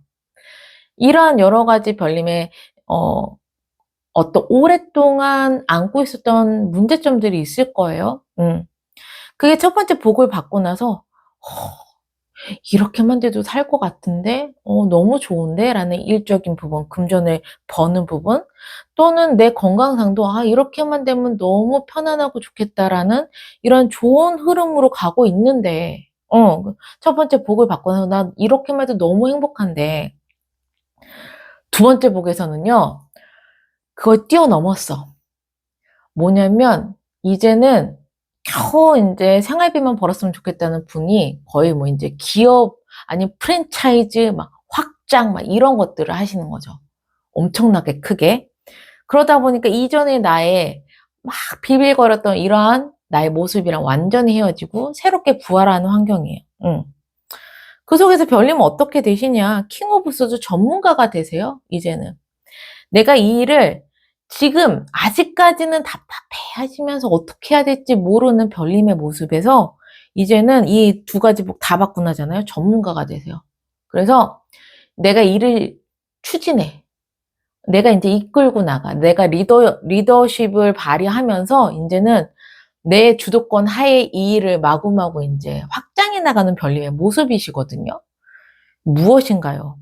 Speaker 1: 이러한 여러 가지 별님의 어떤 오랫동안 안고 있었던 문제점들이 있을 거예요. 그게 첫 번째 복을 받고 나서 이렇게만 돼도 살 것 같은데 너무 좋은데 라는 일적인 부분, 금전을 버는 부분 또는 내 건강상도 이렇게만 되면 너무 편안하고 좋겠다라는 이런 좋은 흐름으로 가고 있는데 첫 번째 복을 받고 나서 난 이렇게만 해도 너무 행복한데 두 번째 복에서는요 그걸 뛰어넘었어. 뭐냐면 이제는 겨우 이제 생활비만 벌었으면 좋겠다는 분이 거의 뭐 이제 기업 아니 프랜차이즈 막 확장 막 이런 것들을 하시는 거죠. 엄청나게 크게. 그러다 보니까 이전의 나의 막 비빌거렸던 이러한 나의 모습이랑 완전히 헤어지고 새롭게 부활하는 환경이에요. 그 속에서 별님은 어떻게 되시냐? 킹 오브 소드 전문가가 되세요. 이제는. 내가 이 일을 지금 아직까지는 답답해 하시면서 어떻게 해야 될지 모르는 별님의 모습에서 이제는 이 두 가지 복 다 받고 나잖아요. 전문가가 되세요. 그래서 내가 일을 추진해. 내가 이제 이끌고 나가. 내가 리더십을 발휘하면서 이제는 내 주도권 하에 이 일을 마구마구 이제 확장해 나가는 별님의 모습이시거든요. 무엇인가요?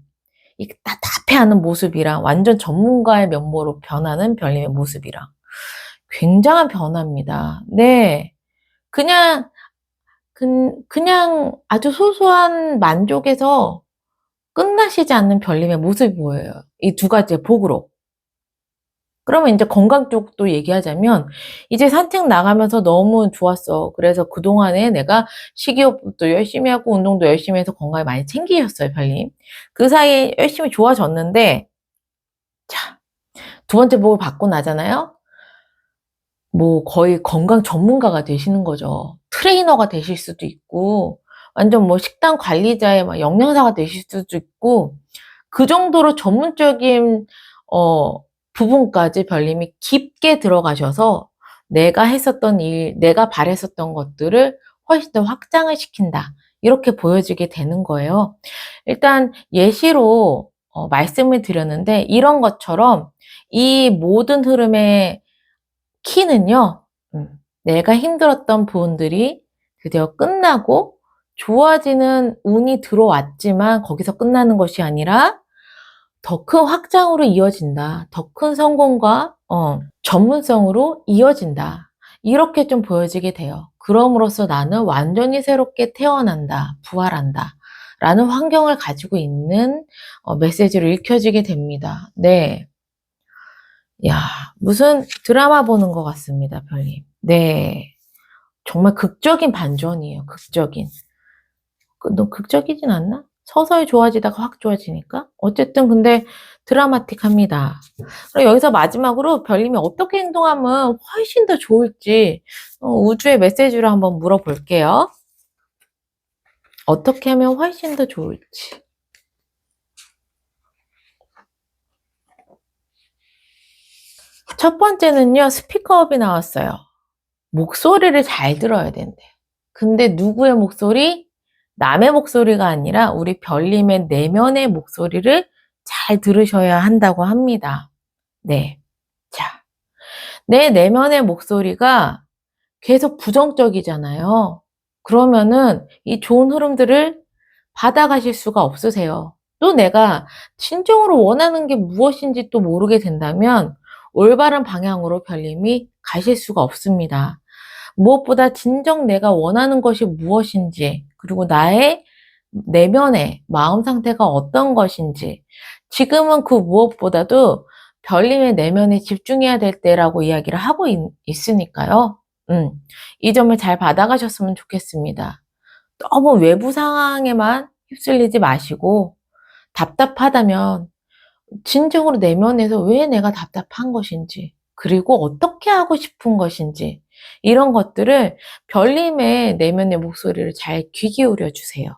Speaker 1: 이 답답해하는 모습이랑 완전 전문가의 면모로 변하는 별님의 모습이랑 굉장한 변화입니다. 네. 그냥 그냥 아주 소소한 만족에서 끝나시지 않는 별님의 모습이 보여요. 이 두 가지의 복으로. 그러면 이제 건강 쪽도 얘기하자면 이제 산책 나가면서 너무 좋았어. 그래서 그동안에 내가 식이요법도 열심히 하고 운동도 열심히 해서 건강을 많이 챙기셨어요, 별님. 그 사이에 열심히 좋아졌는데 자, 두 번째 복을 받고 나잖아요. 뭐 거의 건강 전문가가 되시는 거죠. 트레이너가 되실 수도 있고 완전 뭐 식단 관리자의 막 영양사가 되실 수도 있고 그 정도로 전문적인 부분까지 별님이 깊게 들어가셔서 내가 했었던 일, 내가 바랬었던 것들을 훨씬 더 확장을 시킨다. 이렇게 보여지게 되는 거예요. 일단 예시로 말씀을 드렸는데 이런 것처럼 이 모든 흐름의 키는요. 내가 힘들었던 부분들이 드디어 끝나고 좋아지는 운이 들어왔지만 거기서 끝나는 것이 아니라 더 큰 확장으로 이어진다. 더 큰 성공과 전문성으로 이어진다. 이렇게 좀 보여지게 돼요. 그럼으로써 나는 완전히 새롭게 태어난다, 부활한다 라는 환경을 가지고 있는 메시지로 읽혀지게 됩니다. 네. 야, 무슨 드라마 보는 것 같습니다, 별님. 네. 정말 극적인 반전이에요, 극적인. 너무 극적이진 않나? 서서히 좋아지다가 확 좋아지니까? 어쨌든 근데 드라마틱합니다. 그럼 여기서 마지막으로 별님이 어떻게 행동하면 훨씬 더 좋을지 우주의 메시지로 한번 물어볼게요. 어떻게 하면 훨씬 더 좋을지. 첫 번째는요, 스피커업이 나왔어요. 목소리를 잘 들어야 된대. 근데 누구의 목소리? 남의 목소리가 아니라 우리 별님의 내면의 목소리를 잘 들으셔야 한다고 합니다. 네. 자, 내 내면의 목소리가 계속 부정적이잖아요. 그러면은 이 좋은 흐름들을 받아가실 수가 없으세요. 또 내가 진정으로 원하는 게 무엇인지 또 모르게 된다면 올바른 방향으로 별님이 가실 수가 없습니다. 무엇보다 진정 내가 원하는 것이 무엇인지, 그리고 나의 내면의 마음 상태가 어떤 것인지, 지금은 그 무엇보다도 별님의 내면에 집중해야 될 때라고 이야기를 하고 있으니까요. 이 점을 잘 받아가셨으면 좋겠습니다. 너무 외부 상황에만 휩쓸리지 마시고, 답답하다면 진정으로 내면에서 왜 내가 답답한 것인지, 그리고 어떻게 하고 싶은 것인지, 이런 것들을 별님의 내면의 목소리를 잘 귀 기울여 주세요.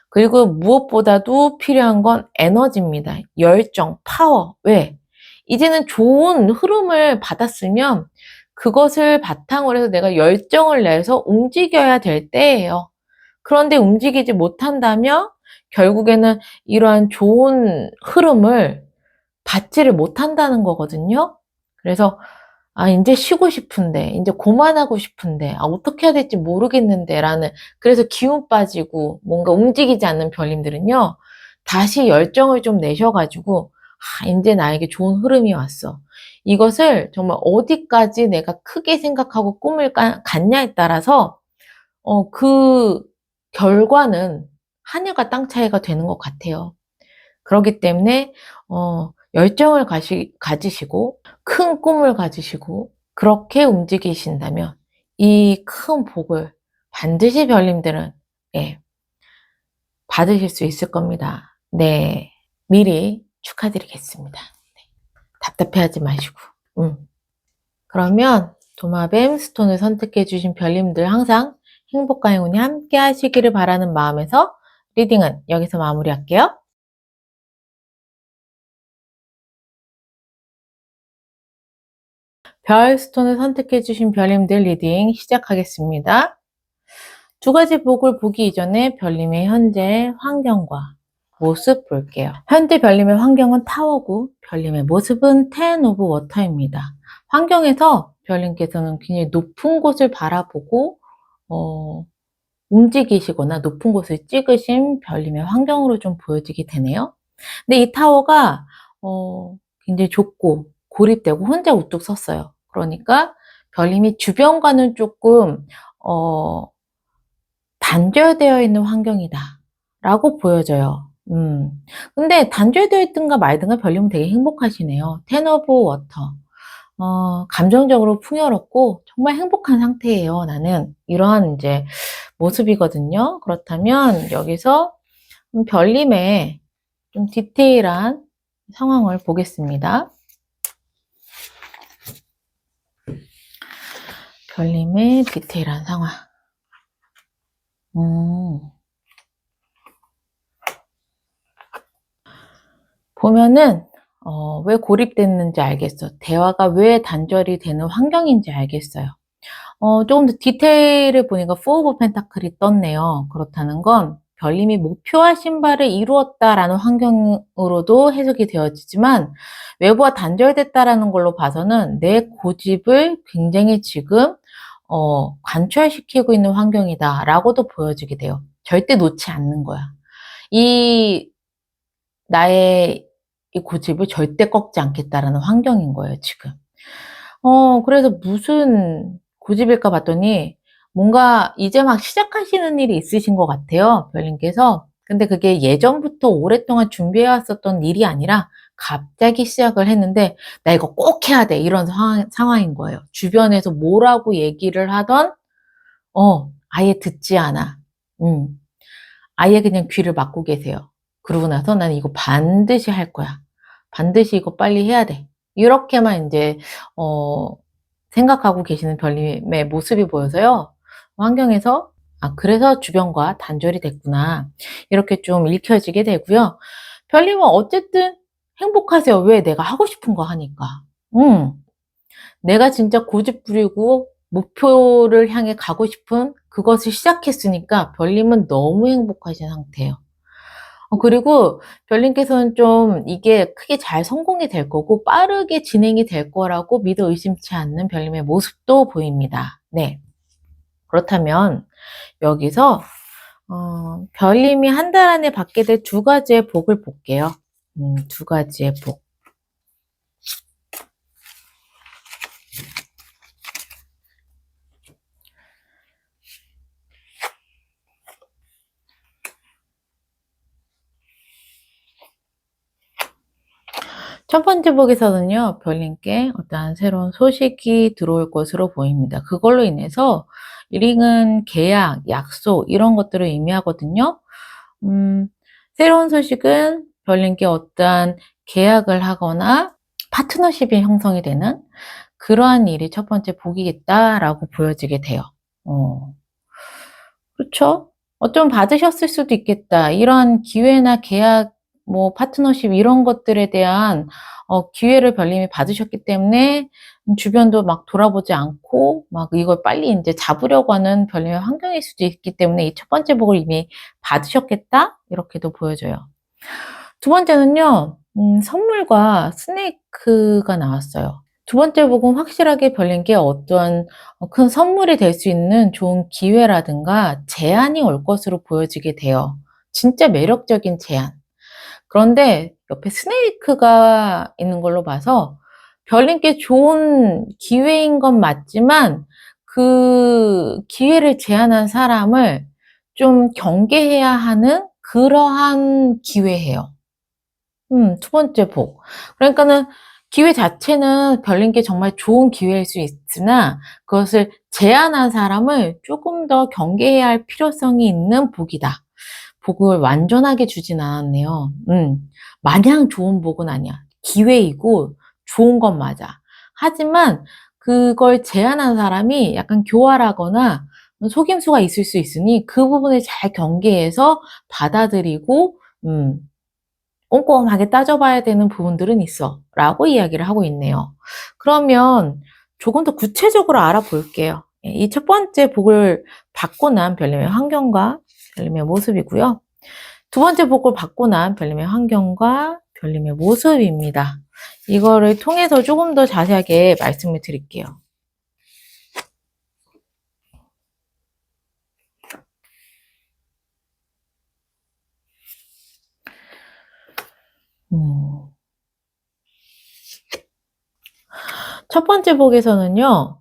Speaker 1: 그리고 무엇보다도 필요한 건 에너지입니다. 열정, 파워. 왜? 이제는 좋은 흐름을 받았으면 그것을 바탕으로 해서 내가 열정을 내서 움직여야 될 때예요. 그런데 움직이지 못한다면 결국에는 이러한 좋은 흐름을 받지를 못한다는 거거든요. 그래서 이제 쉬고 싶은데, 이제 그만하고 싶은데, 어떻게 해야 될지 모르겠는데, 그래서 기운 빠지고, 뭔가 움직이지 않는 별님들은요, 다시 열정을 좀 내셔가지고, 이제 나에게 좋은 흐름이 왔어. 이것을 정말 어디까지 내가 크게 생각하고 꿈을 갖냐에 따라서, 그 결과는 하늘과 땅 차이가 되는 것 같아요. 그렇기 때문에, 열정을 가지시고, 큰 꿈을 가지시고, 그렇게 움직이신다면, 이 큰 복을 반드시 별님들은, 예, 받으실 수 있을 겁니다. 네. 미리 축하드리겠습니다. 네. 답답해하지 마시고. 그러면 도마뱀 스톤을 선택해주신 별님들 항상 행복과 행운이 함께 하시기를 바라는 마음에서 리딩은 여기서 마무리할게요. 별 스톤을 선택해주신 별님들 리딩 시작하겠습니다. 두 가지 복을 보기 이전에 별님의 현재 환경과 모습 볼게요. 현재 별님의 환경은 타워고 별님의 모습은 10 오브 워터입니다. 환경에서 별님께서는 굉장히 높은 곳을 바라보고 움직이시거나 높은 곳을 찍으신 별님의 환경으로 좀 보여지게 되네요. 근데 이 타워가 굉장히 좁고 고립되고 혼자 우뚝 섰어요. 그러니까 별님이 주변과는 조금 단절되어 있는 환경이다 라고 보여져요. 근데 단절되어 있든가 말든가 별님은 되게 행복하시네요. 10 오브 워터. 감정적으로 풍요롭고 정말 행복한 상태예요. 나는 이러한 이제 모습이거든요. 그렇다면 여기서 별님의 좀 디테일한 상황을 보겠습니다. 별님의 디테일한 상황. 보면은 왜 고립됐는지 알겠어. 대화가 왜 단절이 되는 환경인지 알겠어요. 조금 더 디테일을 보니까 4 오브 펜타클이 떴네요. 그렇다는 건 별님이 목표하신 바를 이루었다라는 환경으로도 해석이 되어지지만 외부와 단절됐다라는 걸로 봐서는 내 고집을 굉장히 지금 관철시키고 있는 환경이다라고도 보여지게 돼요. 절대 놓지 않는 거야. 이 나의 이 고집을 절대 꺾지 않겠다라는 환경인 거예요, 지금. 그래서 무슨 고집일까 봤더니 뭔가 이제 막 시작하시는 일이 있으신 것 같아요, 별님께서. 근데 그게 예전부터 오랫동안 준비해 왔었던 일이 아니라 갑자기 시작을 했는데 '나 이거 꼭 해야 돼.' 이런 상황인 거예요. 주변에서 뭐라고 얘기를 하던 아예 듣지 않아. 음. 아예 그냥 귀를 막고 계세요. 그러고 나서 '나는 이거 반드시 할 거야. 반드시 이거 빨리 해야 돼.' 이렇게만 인제 어 생각하고 계시는 별님의 모습이 보여서요. 환경에서 '아 그래서 주변과 단절이 됐구나.' 이렇게 좀 읽혀지게 되고요. 별님은 어쨌든 행복하세요. 왜? 내가 하고 싶은 거 하니까. 음. 내가 진짜 고집 부리고 목표를 향해 가고 싶은 그것을 시작했으니까 별님은 너무 행복하신 상태예요. 그리고 별님께서는 좀 이게 크게 잘 성공이 될 거고 빠르게 진행이 될 거라고 믿어 의심치 않는 별님의 모습도 보입니다. 네. 그렇다면 여기서 별님이 한 달 안에 받게 될 두 가지의 복을 볼게요. 두 가지의 복. 첫 번째 복에서는요, 별님께 어떠한 새로운 소식이 들어올 것으로 보입니다. 그걸로 인해서 링은 계약, 약속 이런 것들을 의미하거든요. 음, 새로운 소식은 별님께 어떠한 계약을 하거나 파트너십이 형성이 되는 그러한 일이 첫 번째 복이겠다라고 보여지게 돼요. 어, 그렇죠? 어쩌면 받으셨을 수도 있겠다. 이런 기회나 계약, 뭐 파트너십 이런 것들에 대한 기회를 별님이 받으셨기 때문에 주변도 막 돌아보지 않고 막 이걸 빨리 인제 잡으려고 하는 별님의 환경일 수도 있기 때문에 이 첫 번째 복을 이미 받으셨겠다? 이렇게도 보여져요. 두 번째는요. 선물과 스네이크가 나왔어요. 두 번째 복은 확실하게 별님께 어떠한 큰 선물이 될 수 있는 좋은 기회라든가 제안이 올 것으로 보여지게 돼요. 진짜 매력적인 제안. 그런데 옆에 스네이크가 있는 걸로 봐서 별님께 좋은 기회인 건 맞지만 그 기회를 제안한 사람을 좀 경계해야 하는 그러한 기회예요. 두 번째 복. 그러니까는 기회 자체는 별님께 정말 좋은 기회일 수 있으나 그것을 제안한 사람을 조금 더 경계해야 할 필요성이 있는 복이다. 복을 완전하게 주진 않았네요. 마냥 좋은 복은 아니야. 기회이고 좋은 건 맞아. 하지만 그걸 제안한 사람이 약간 교활하거나 속임수가 있을 수 있으니 그 부분을 잘 경계해서 받아들이고 꼼꼼하게 따져봐야 되는 부분들은 있어 라고 이야기를 하고 있네요. 그러면 조금 더 구체적으로 알아볼게요. 이 첫 번째 복을 받고 난 별님의 환경과 별님의 모습이고요. 두 번째 복을 받고 난 별님의 환경과 별님의 모습입니다. 이거를 통해서 조금 더 자세하게 말씀을 드릴게요. 첫 번째 복에서는요.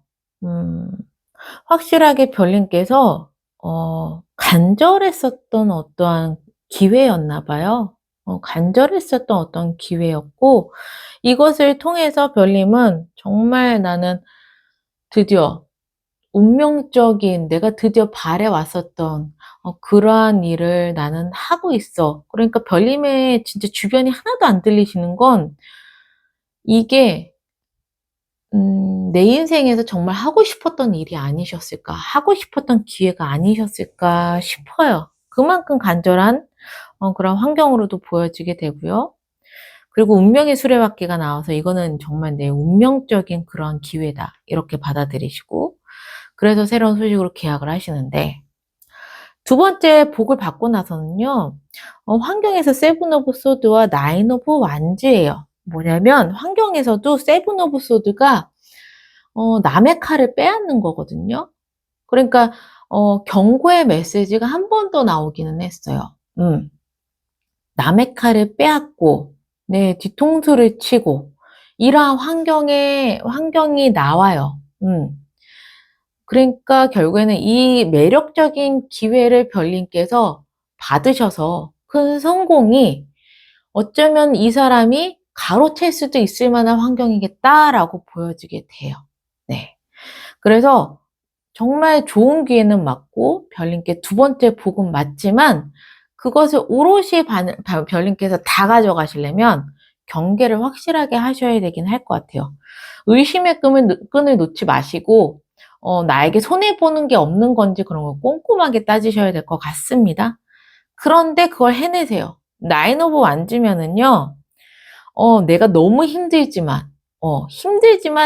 Speaker 1: 확실하게 별님께서 간절했었던 어떠한 기회였나 봐요. 간절했었던 어떤 기회였고 이것을 통해서 별님은 정말 '나는 드디어 운명적인 내가 드디어 바래 왔었던 그러한 일을 나는 하고 있어.' 그러니까 별님의 진짜 주변이 하나도 안 들리시는 건 이게 '내 인생에서 정말 하고 싶었던 일이 아니셨을까? 하고 싶었던 기회가 아니셨을까?' 싶어요. 그만큼 간절한 그런 환경으로도 보여지게 되고요. 그리고 운명의 수레바퀴가 나와서 '이거는 정말 내 운명적인 그런 기회다.' 이렇게 받아들이시고 그래서 새로운 소식으로 계약을 하시는데 두 번째 복을 받고 나서는요. 환경에서 세븐 오브 소드와 나인 오브 완즈예요. 뭐냐면 환경에서도 세븐 오브 소드가 남의 칼을 빼앗는 거거든요. 그러니까 경고의 메시지가 한 번 더 나오기는 했어요. 남의 칼을 빼앗고 네, 뒤통수를 치고 이러한 환경이 나와요. 그러니까 결국에는 이 매력적인 기회를 별님께서 받으셔서 큰 성공이 어쩌면 이 사람이 가로챌 수도 있을 만한 환경이겠다라고 보여지게 돼요. 네. 그래서 정말 좋은 기회는 맞고 별님께 두 번째 복은 맞지만 그것을 오롯이 별님께서 다 가져가시려면 경계를 확실하게 하셔야 되긴 할 것 같아요. 의심의 끈을 놓지 마시고 나에게 손해보는 게 없는 건지 그런 걸 꼼꼼하게 따지셔야 될 것 같습니다. 그런데 그걸 해내세요. 나인 오브 완즈면은요, 내가 너무 힘들지만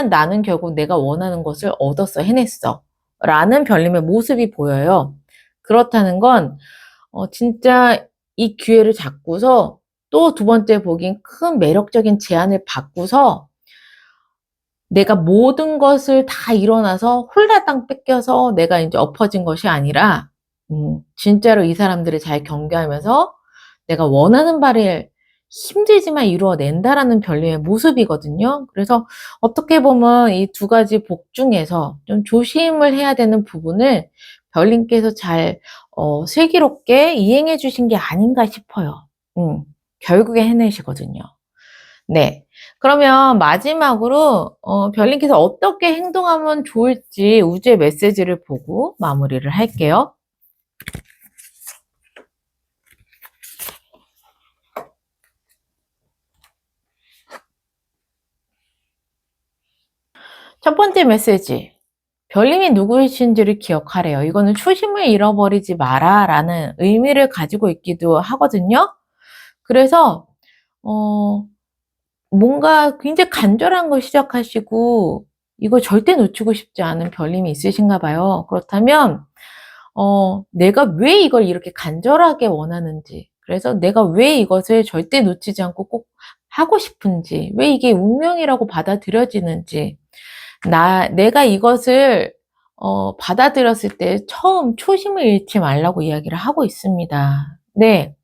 Speaker 1: 나는 결국 내가 원하는 것을 얻었어, 해냈어. 라는 별님의 모습이 보여요. 그렇다는 건, 진짜 이 기회를 잡고서 또 두 번째 복인 큰 매력적인 제안을 받고서 내가 모든 것을 다 일어나서 홀라당 뺏겨서 내가 이제 엎어진 것이 아니라, 진짜로 이 사람들을 잘 경계하면서 내가 원하는 바를 힘들지만 이루어낸다라는 별님의 모습이거든요. 그래서 어떻게 보면 이 두 가지 복 중에서 좀 조심을 해야 되는 부분을 별님께서 잘, 슬기롭게 이행해 주신 게 아닌가 싶어요. 결국에 해내시거든요. 네. 그러면 마지막으로 별님께서 어떻게 행동하면 좋을지 우주의 메시지를 보고 마무리를 할게요. 첫 번째 메시지. 별님이 누구이신지를 기억하래요. 이거는 초심을 잃어버리지 마라 라는 의미를 가지고 있기도 하거든요. 그래서 뭔가 굉장히 간절한 걸 시작하시고 이거 절대 놓치고 싶지 않은 별님이 있으신가 봐요. 그렇다면 내가 왜 이걸 이렇게 간절하게 원하는지, 그래서 내가 왜 이것을 절대 놓치지 않고 꼭 하고 싶은지, 왜 이게 운명이라고 받아들여지는지, 내가 이것을 받아들였을 때 처음 초심을 잃지 말라고 이야기를 하고 있습니다. 네.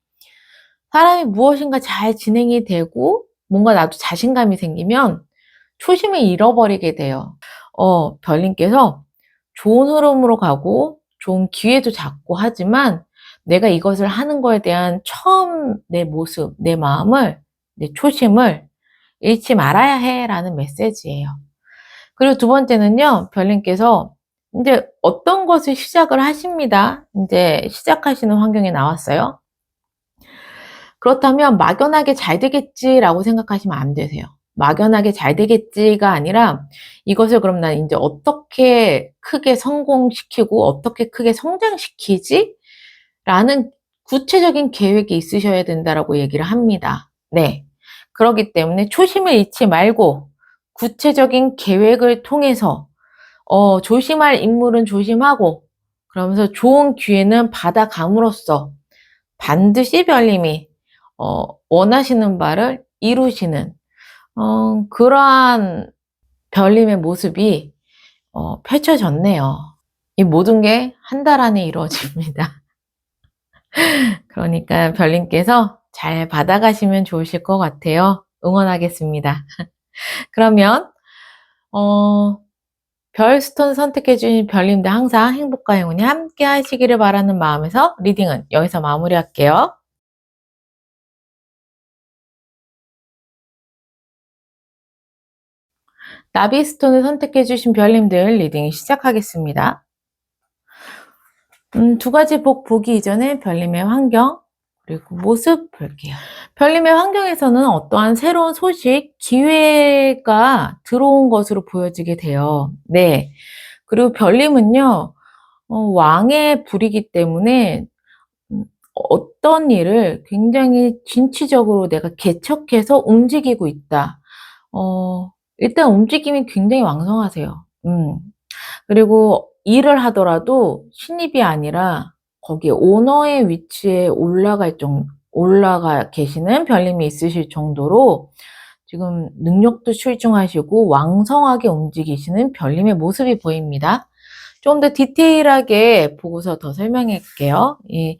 Speaker 1: 사람이 무엇인가 잘 진행이 되고 뭔가 나도 자신감이 생기면 초심을 잃어버리게 돼요. 별님께서 좋은 흐름으로 가고 좋은 기회도 잡고 하지만 내가 이것을 하는 거에 대한 처음 내 모습, 내 마음을, 내 초심을 잃지 말아야 해 라는 메시지예요. 그리고 두 번째는요, 별님께서 이제 어떤 것을 시작을 하십니다. 이제 시작하시는 환경에 나왔어요. 그렇다면 막연하게 잘 되겠지라고 생각하시면 안 되세요. 막연하게 잘 되겠지가 아니라 이것을 그럼 난 이제 어떻게 크게 성공시키고 어떻게 크게 성장시키지? 라는 구체적인 계획이 있으셔야 된다라고 얘기를 합니다. 네. 그렇기 때문에 초심을 잃지 말고 구체적인 계획을 통해서 조심할 인물은 조심하고 그러면서 좋은 기회는 받아감으로써 반드시 별님이 원하시는 바를 이루시는 그러한 별님의 모습이 펼쳐졌네요. 이 모든 게 한 달 안에 이루어집니다. 그러니까 별님께서 잘 받아가시면 좋으실 것 같아요. 응원하겠습니다. 그러면 별스톤 선택해주신 별님들 항상 행복과 행운이 함께 하시기를 바라는 마음에서 리딩은 여기서 마무리할게요. 나비스톤을 선택해주신 별님들 리딩 시작하겠습니다. 두 가지 복 보기 이전에 별님의 환경 그리고 모습 볼게요. 별님의 환경에서는 어떠한 새로운 소식, 기회가 들어온 것으로 보여지게 돼요. 네. 그리고 별님은요, 왕의 불이기 때문에 어떤 일을 굉장히 진취적으로 내가 개척해서 움직이고 있다. 일단 움직임이 굉장히 왕성하세요. 그리고 일을 하더라도 신입이 아니라 거기 오너의 위치에 올라가 계시는 별님이 있으실 정도로 지금 능력도 출중하시고 왕성하게 움직이시는 별님의 모습이 보입니다. 좀 더 디테일하게 보고서 더 설명할게요. 이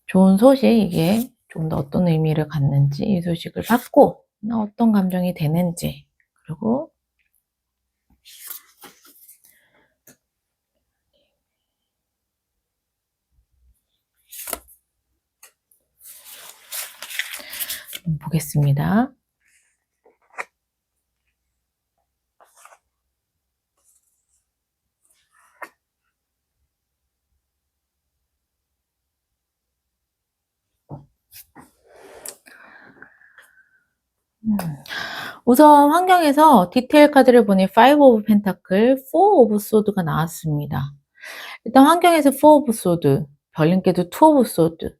Speaker 1: 좋은 소식, 이게 좀 더 어떤 의미를 갖는지, 이 소식을 받고 나 어떤 감정이 되는지, 그리고 보겠습니다. 우선 환경에서 디테일 카드를 보니 5 오브 펜타클, 4 오브 소드가 나왔습니다. 일단 환경에서 4 오브 소드, 별님께도 2 오브 소드.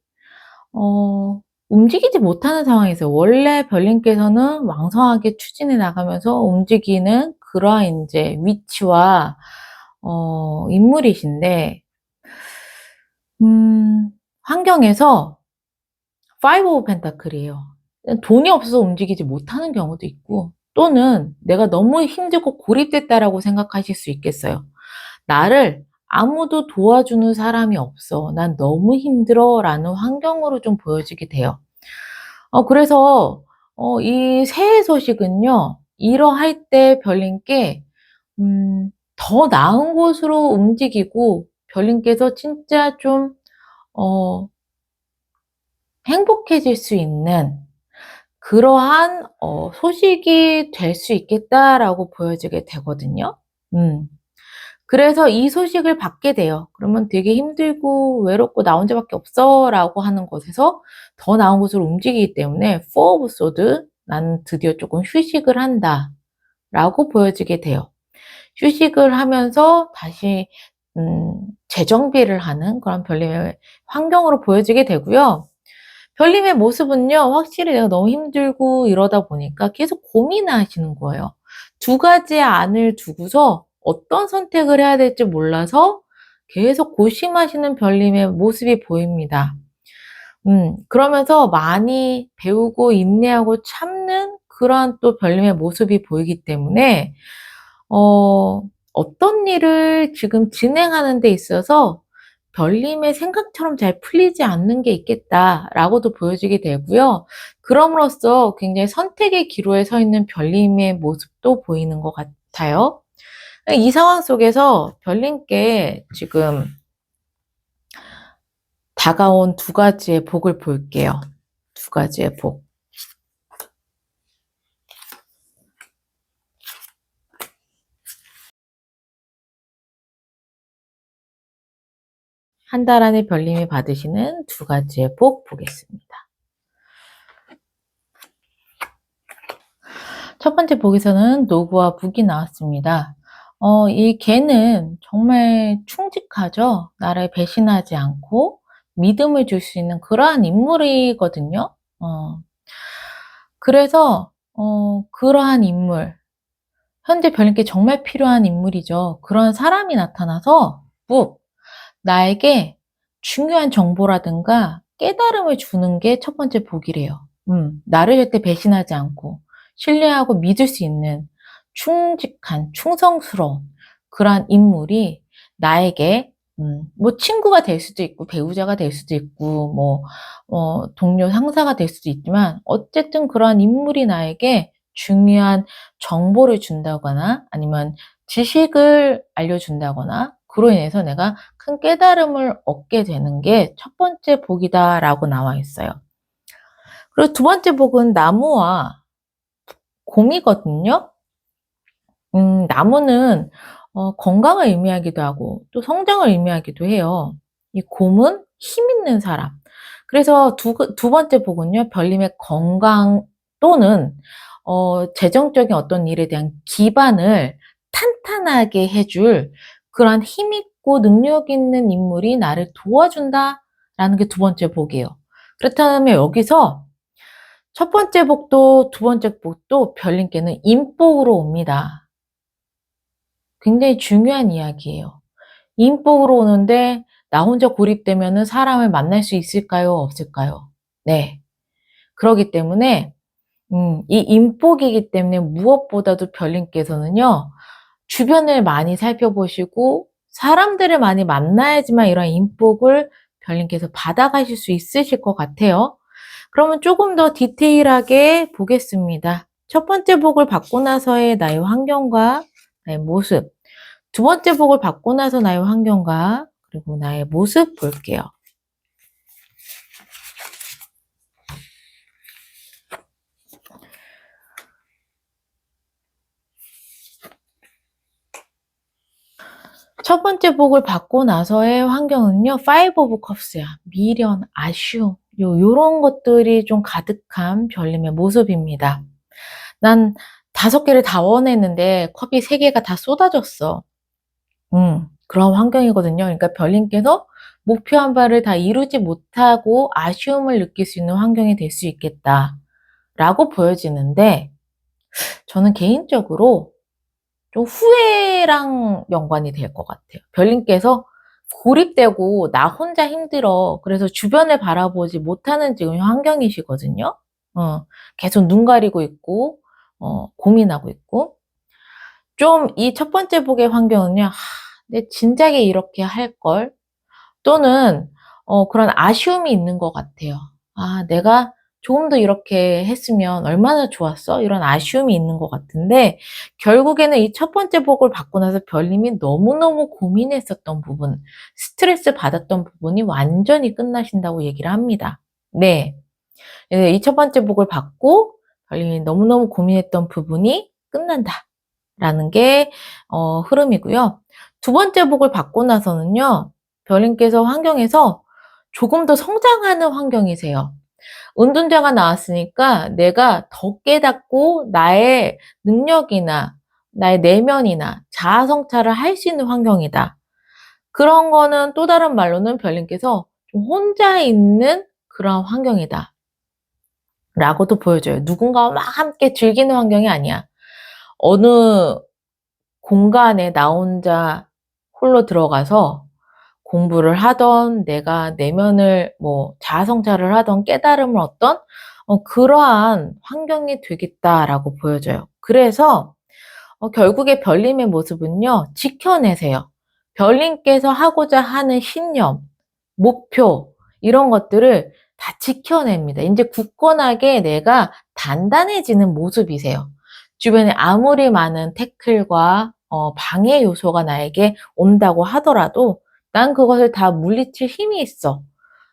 Speaker 1: 움직이지 못하는 상황에서 원래 별님께서는 왕성하게 추진해 나가면서 움직이는 그러한 인제 위치와 인물이신데, 환경에서 5 오브 펜타클이에요. 돈이 없어서 움직이지 못하는 경우도 있고, 또는 내가 너무 힘들고 고립됐다라고 생각하실 수 있겠어요. 나를 아무도 도와주는 사람이 없어. 난 너무 힘들어. 라는 환경으로 좀 보여지게 돼요. 그래서 이 새해 소식은요, 이러할 때 별님께 더 나은 곳으로 움직이고, 별님께서 진짜 좀 행복해질 수 있는 그러한 소식이 될 수 있겠다라고 보여지게 되거든요. 그래서 이 소식을 받게 돼요. 그러면 되게 힘들고 외롭고 나 혼자밖에 없어라고 하는 곳에서 더 나은 곳으로 움직이기 때문에 4 오브 소드, 나는 드디어 조금 휴식을 한다라고 보여지게 돼요. 휴식을 하면서 다시 재정비를 하는 그런 별님의 환경으로 보여지게 되고요. 별님의 모습은요, 확실히 내가 너무 힘들고 이러다 보니까 계속 고민하시는 거예요. 두 가지의 안을 두고서 어떤 선택을 해야 될지 몰라서 계속 고심하시는 별님의 모습이 보입니다. 그러면서 많이 배우고 인내하고 참는 그러한 또 별님의 모습이 보이기 때문에, 어떤 일을 지금 진행하는 데 있어서 별님의 생각처럼 잘 풀리지 않는 게 있겠다라고도 보여지게 되고요. 그럼으로써 굉장히 선택의 기로에 서 있는 별님의 모습도 보이는 것 같아요. 이 상황 속에서 별님께 지금 다가온 두 가지의 복을 볼게요. 두 가지의 복. 한 달 안에 별님이 받으시는 두 가지의 복 보겠습니다. 첫 번째 복에서는 노구와 북이 나왔습니다. 이 개는 정말 충직하죠. 나를 배신하지 않고 믿음을 줄 수 있는 그러한 인물이거든요. 그래서 그러한 인물, 현재 별님께 정말 필요한 인물이죠. 그런 사람이 나타나서 북, 나에게 중요한 정보라든가 깨달음을 주는 게 첫 번째 복이래요. 나를 절대 배신하지 않고 신뢰하고 믿을 수 있는 충직한, 충성스러운 그러한 인물이 나에게 뭐 친구가 될 수도 있고 배우자가 될 수도 있고 뭐 동료 상사가 될 수도 있지만, 어쨌든 그러한 인물이 나에게 중요한 정보를 준다거나 아니면 지식을 알려준다거나, 그로 인해서 내가 큰 깨달음을 얻게 되는 게 첫 번째 복이다라고 나와 있어요. 그리고 두 번째 복은 나무와 곰이거든요. 나무는 건강을 의미하기도 하고 또 성장을 의미하기도 해요. 이 곰은 힘 있는 사람. 그래서 두 번째 복은요, 별님의 건강 또는 재정적인 어떤 일에 대한 기반을 탄탄하게 해줄 그런 힘 있고 능력 있는 인물이 나를 도와준다라는 게 두 번째 복이에요. 그렇다면 여기서 첫 번째 복도 두 번째 복도 별님께는 인복으로 옵니다. 굉장히 중요한 이야기예요. 인복으로 오는데 나 혼자 고립되면은 사람을 만날 수 있을까요? 없을까요? 네. 그러기 때문에 이 인복이기 때문에 무엇보다도 별님께서는요, 주변을 많이 살펴보시고 사람들을 많이 만나야지만 이런 인복을 별님께서 받아가실 수 있으실 것 같아요. 그러면 조금 더 디테일하게 보겠습니다. 첫 번째 복을 받고 나서의 나의 환경과 나의 모습, 두 번째 복을 받고 나서 나의 환경과 그리고 나의 모습 볼게요. 첫 번째 복을 받고 나서의 환경은요, Five of Cups야. 미련, 아쉬움, 요런 것들이 좀 가득한 별님의 모습입니다. 난 5개를 다 원했는데 컵이 3개가 다 쏟아졌어. 그런 환경이거든요. 그러니까 별님께서 목표한 바를 다 이루지 못하고 아쉬움을 느낄 수 있는 환경이 될 수 있겠다라고 보여지는데, 저는 개인적으로 좀 후회랑 연관이 될 것 같아요. 별님께서 고립되고 나 혼자 힘들어. 그래서 주변을 바라보지 못하는 지금 환경이시거든요. 계속 눈 가리고 있고, 고민하고 있고. 좀 이 첫 번째 복의 환경은요, 내 진작에 이렇게 할 걸. 또는, 그런 아쉬움이 있는 것 같아요. 내가 조금 더 이렇게 했으면 얼마나 좋았어? 이런 아쉬움이 있는 것 같은데, 결국에는 이 첫 번째 복을 받고 나서 별님이 너무너무 고민했었던 부분, 스트레스 받았던 부분이 완전히 끝나신다고 얘기를 합니다. 네. 이 첫 번째 복을 받고 별님이 너무너무 고민했던 부분이 끝난다. 라는 게 흐름이고요. 두 번째 복을 받고 나서는요, 별님께서 환경에서 조금 더 성장하는 환경이세요. 은둔자가 나왔으니까 내가 더 깨닫고 나의 능력이나 나의 내면이나 자아 성찰을 할 수 있는 환경이다. 그런 거는 또 다른 말로는 별님께서 좀 혼자 있는 그런 환경이다. 라고도 보여줘요. 누군가와 막 함께 즐기는 환경이 아니야. 어느 공간에 나 혼자 홀로 들어가서 공부를 하던, 내가 내면을 자아 성찰을 하던, 깨달음을 얻던 그러한 환경이 되겠다라고 보여져요. 그래서 결국에 별님의 모습은요, 지켜내세요. 별님께서 하고자 하는 신념, 목표, 이런 것들을 다 지켜냅니다. 이제 굳건하게 내가 단단해지는 모습이세요. 주변에 아무리 많은 태클과 방해 요소가 나에게 온다고 하더라도 난 그것을 다 물리칠 힘이 있어.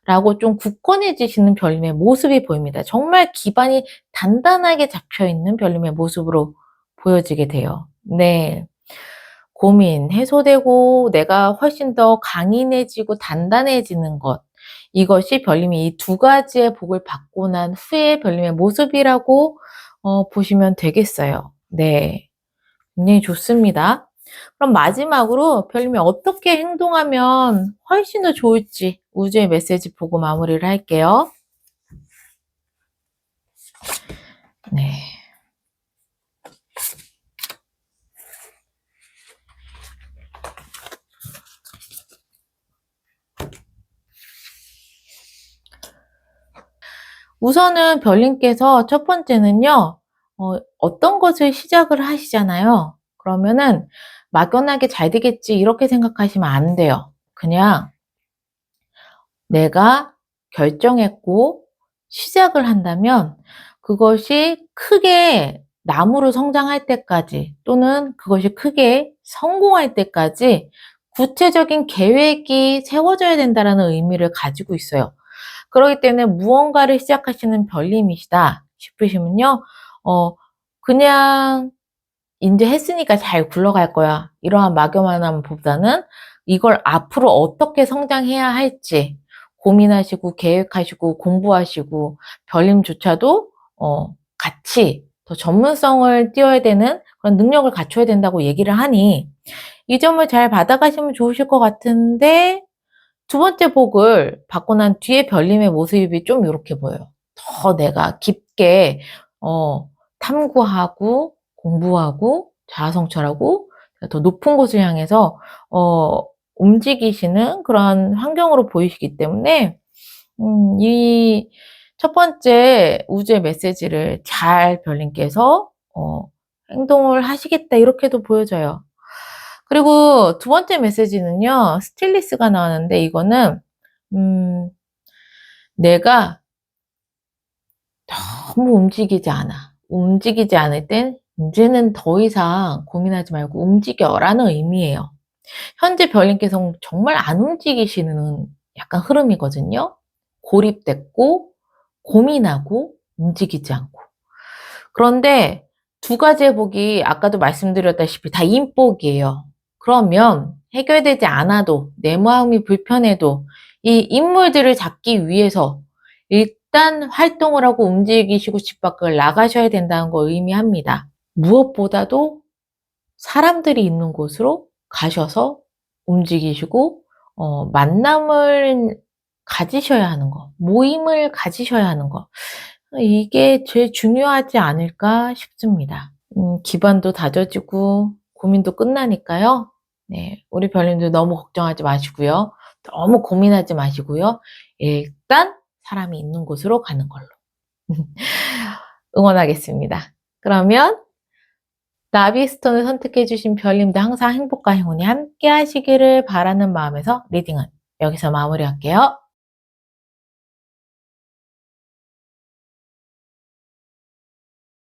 Speaker 1: 라고 좀 굳건해지시는 별님의 모습이 보입니다. 정말 기반이 단단하게 잡혀있는 별님의 모습으로 보여지게 돼요. 네. 고민 해소되고 내가 훨씬 더 강인해지고 단단해지는 것. 이것이 별님이 이 두 가지의 복을 받고 난 후의 별님의 모습이라고 보시면 되겠어요. 네. 굉장히 좋습니다. 그럼 마지막으로 별님이 어떻게 행동하면 훨씬 더 좋을지 우주의 메시지 보고 마무리를 할게요. 네. 우선은 별님께서 첫 번째는요, 어떤 것을 시작을 하시잖아요. 그러면은 막연하게 잘 되겠지 이렇게 생각하시면 안 돼요. 그냥 내가 결정했고 시작을 한다면 그것이 크게 나무로 성장할 때까지 또는 그것이 크게 성공할 때까지 구체적인 계획이 세워져야 된다는 의미를 가지고 있어요. 그렇기 때문에 무언가를 시작하시는 별님이시다 싶으시면요, 그냥 이제 했으니까 잘 굴러갈 거야. 이러한 막연함보다는 이걸 앞으로 어떻게 성장해야 할지 고민하시고 계획하시고 공부하시고 별님조차도 같이 더 전문성을 띄워야 되는 그런 능력을 갖춰야 된다고 얘기를 하니 이 점을 잘 받아가시면 좋으실 것 같은데, 두 번째 복을 받고 난 뒤에 별님의 모습이 좀 이렇게 보여요. 더 내가 깊게 탐구하고 공부하고 자아 성찰하고 더 높은 곳을 향해서 움직이시는 그런 환경으로 보이시기 때문에 이 첫 번째 우주의 메시지를 잘 별님께서 행동을 하시겠다 이렇게도 보여져요. 그리고 두 번째 메시지는요, 스틸리스가 나왔는데 이거는 내가 너무 움직이지 않아. 움직이지 않을 땐 이제는 더 이상 고민하지 말고 움직여라는 의미예요. 현재 별님께서 정말 안 움직이시는 약간 흐름이거든요. 고립됐고 고민하고 움직이지 않고. 그런데 두 가지 회복이 아까도 말씀드렸다시피 다 인복이에요. 그러면 해결되지 않아도 내 마음이 불편해도 이 인물들을 잡기 위해서 일단 활동을 하고 움직이시고 집 밖을 나가셔야 된다는 걸 의미합니다. 무엇보다도 사람들이 있는 곳으로 가셔서 움직이시고 만남을 가지셔야 하는 거, 모임을 가지셔야 하는 거, 이게 제일 중요하지 않을까 싶습니다. 기반도 다져지고 고민도 끝나니까요. 네, 우리 별님들 너무 걱정하지 마시고요. 너무 고민하지 마시고요. 일단 사람이 있는 곳으로 가는 걸로. 응원하겠습니다. 그러면 나비스톤을 선택해 주신 별님도 항상 행복과 행운이 함께 하시기를 바라는 마음에서 리딩은 여기서 마무리할게요.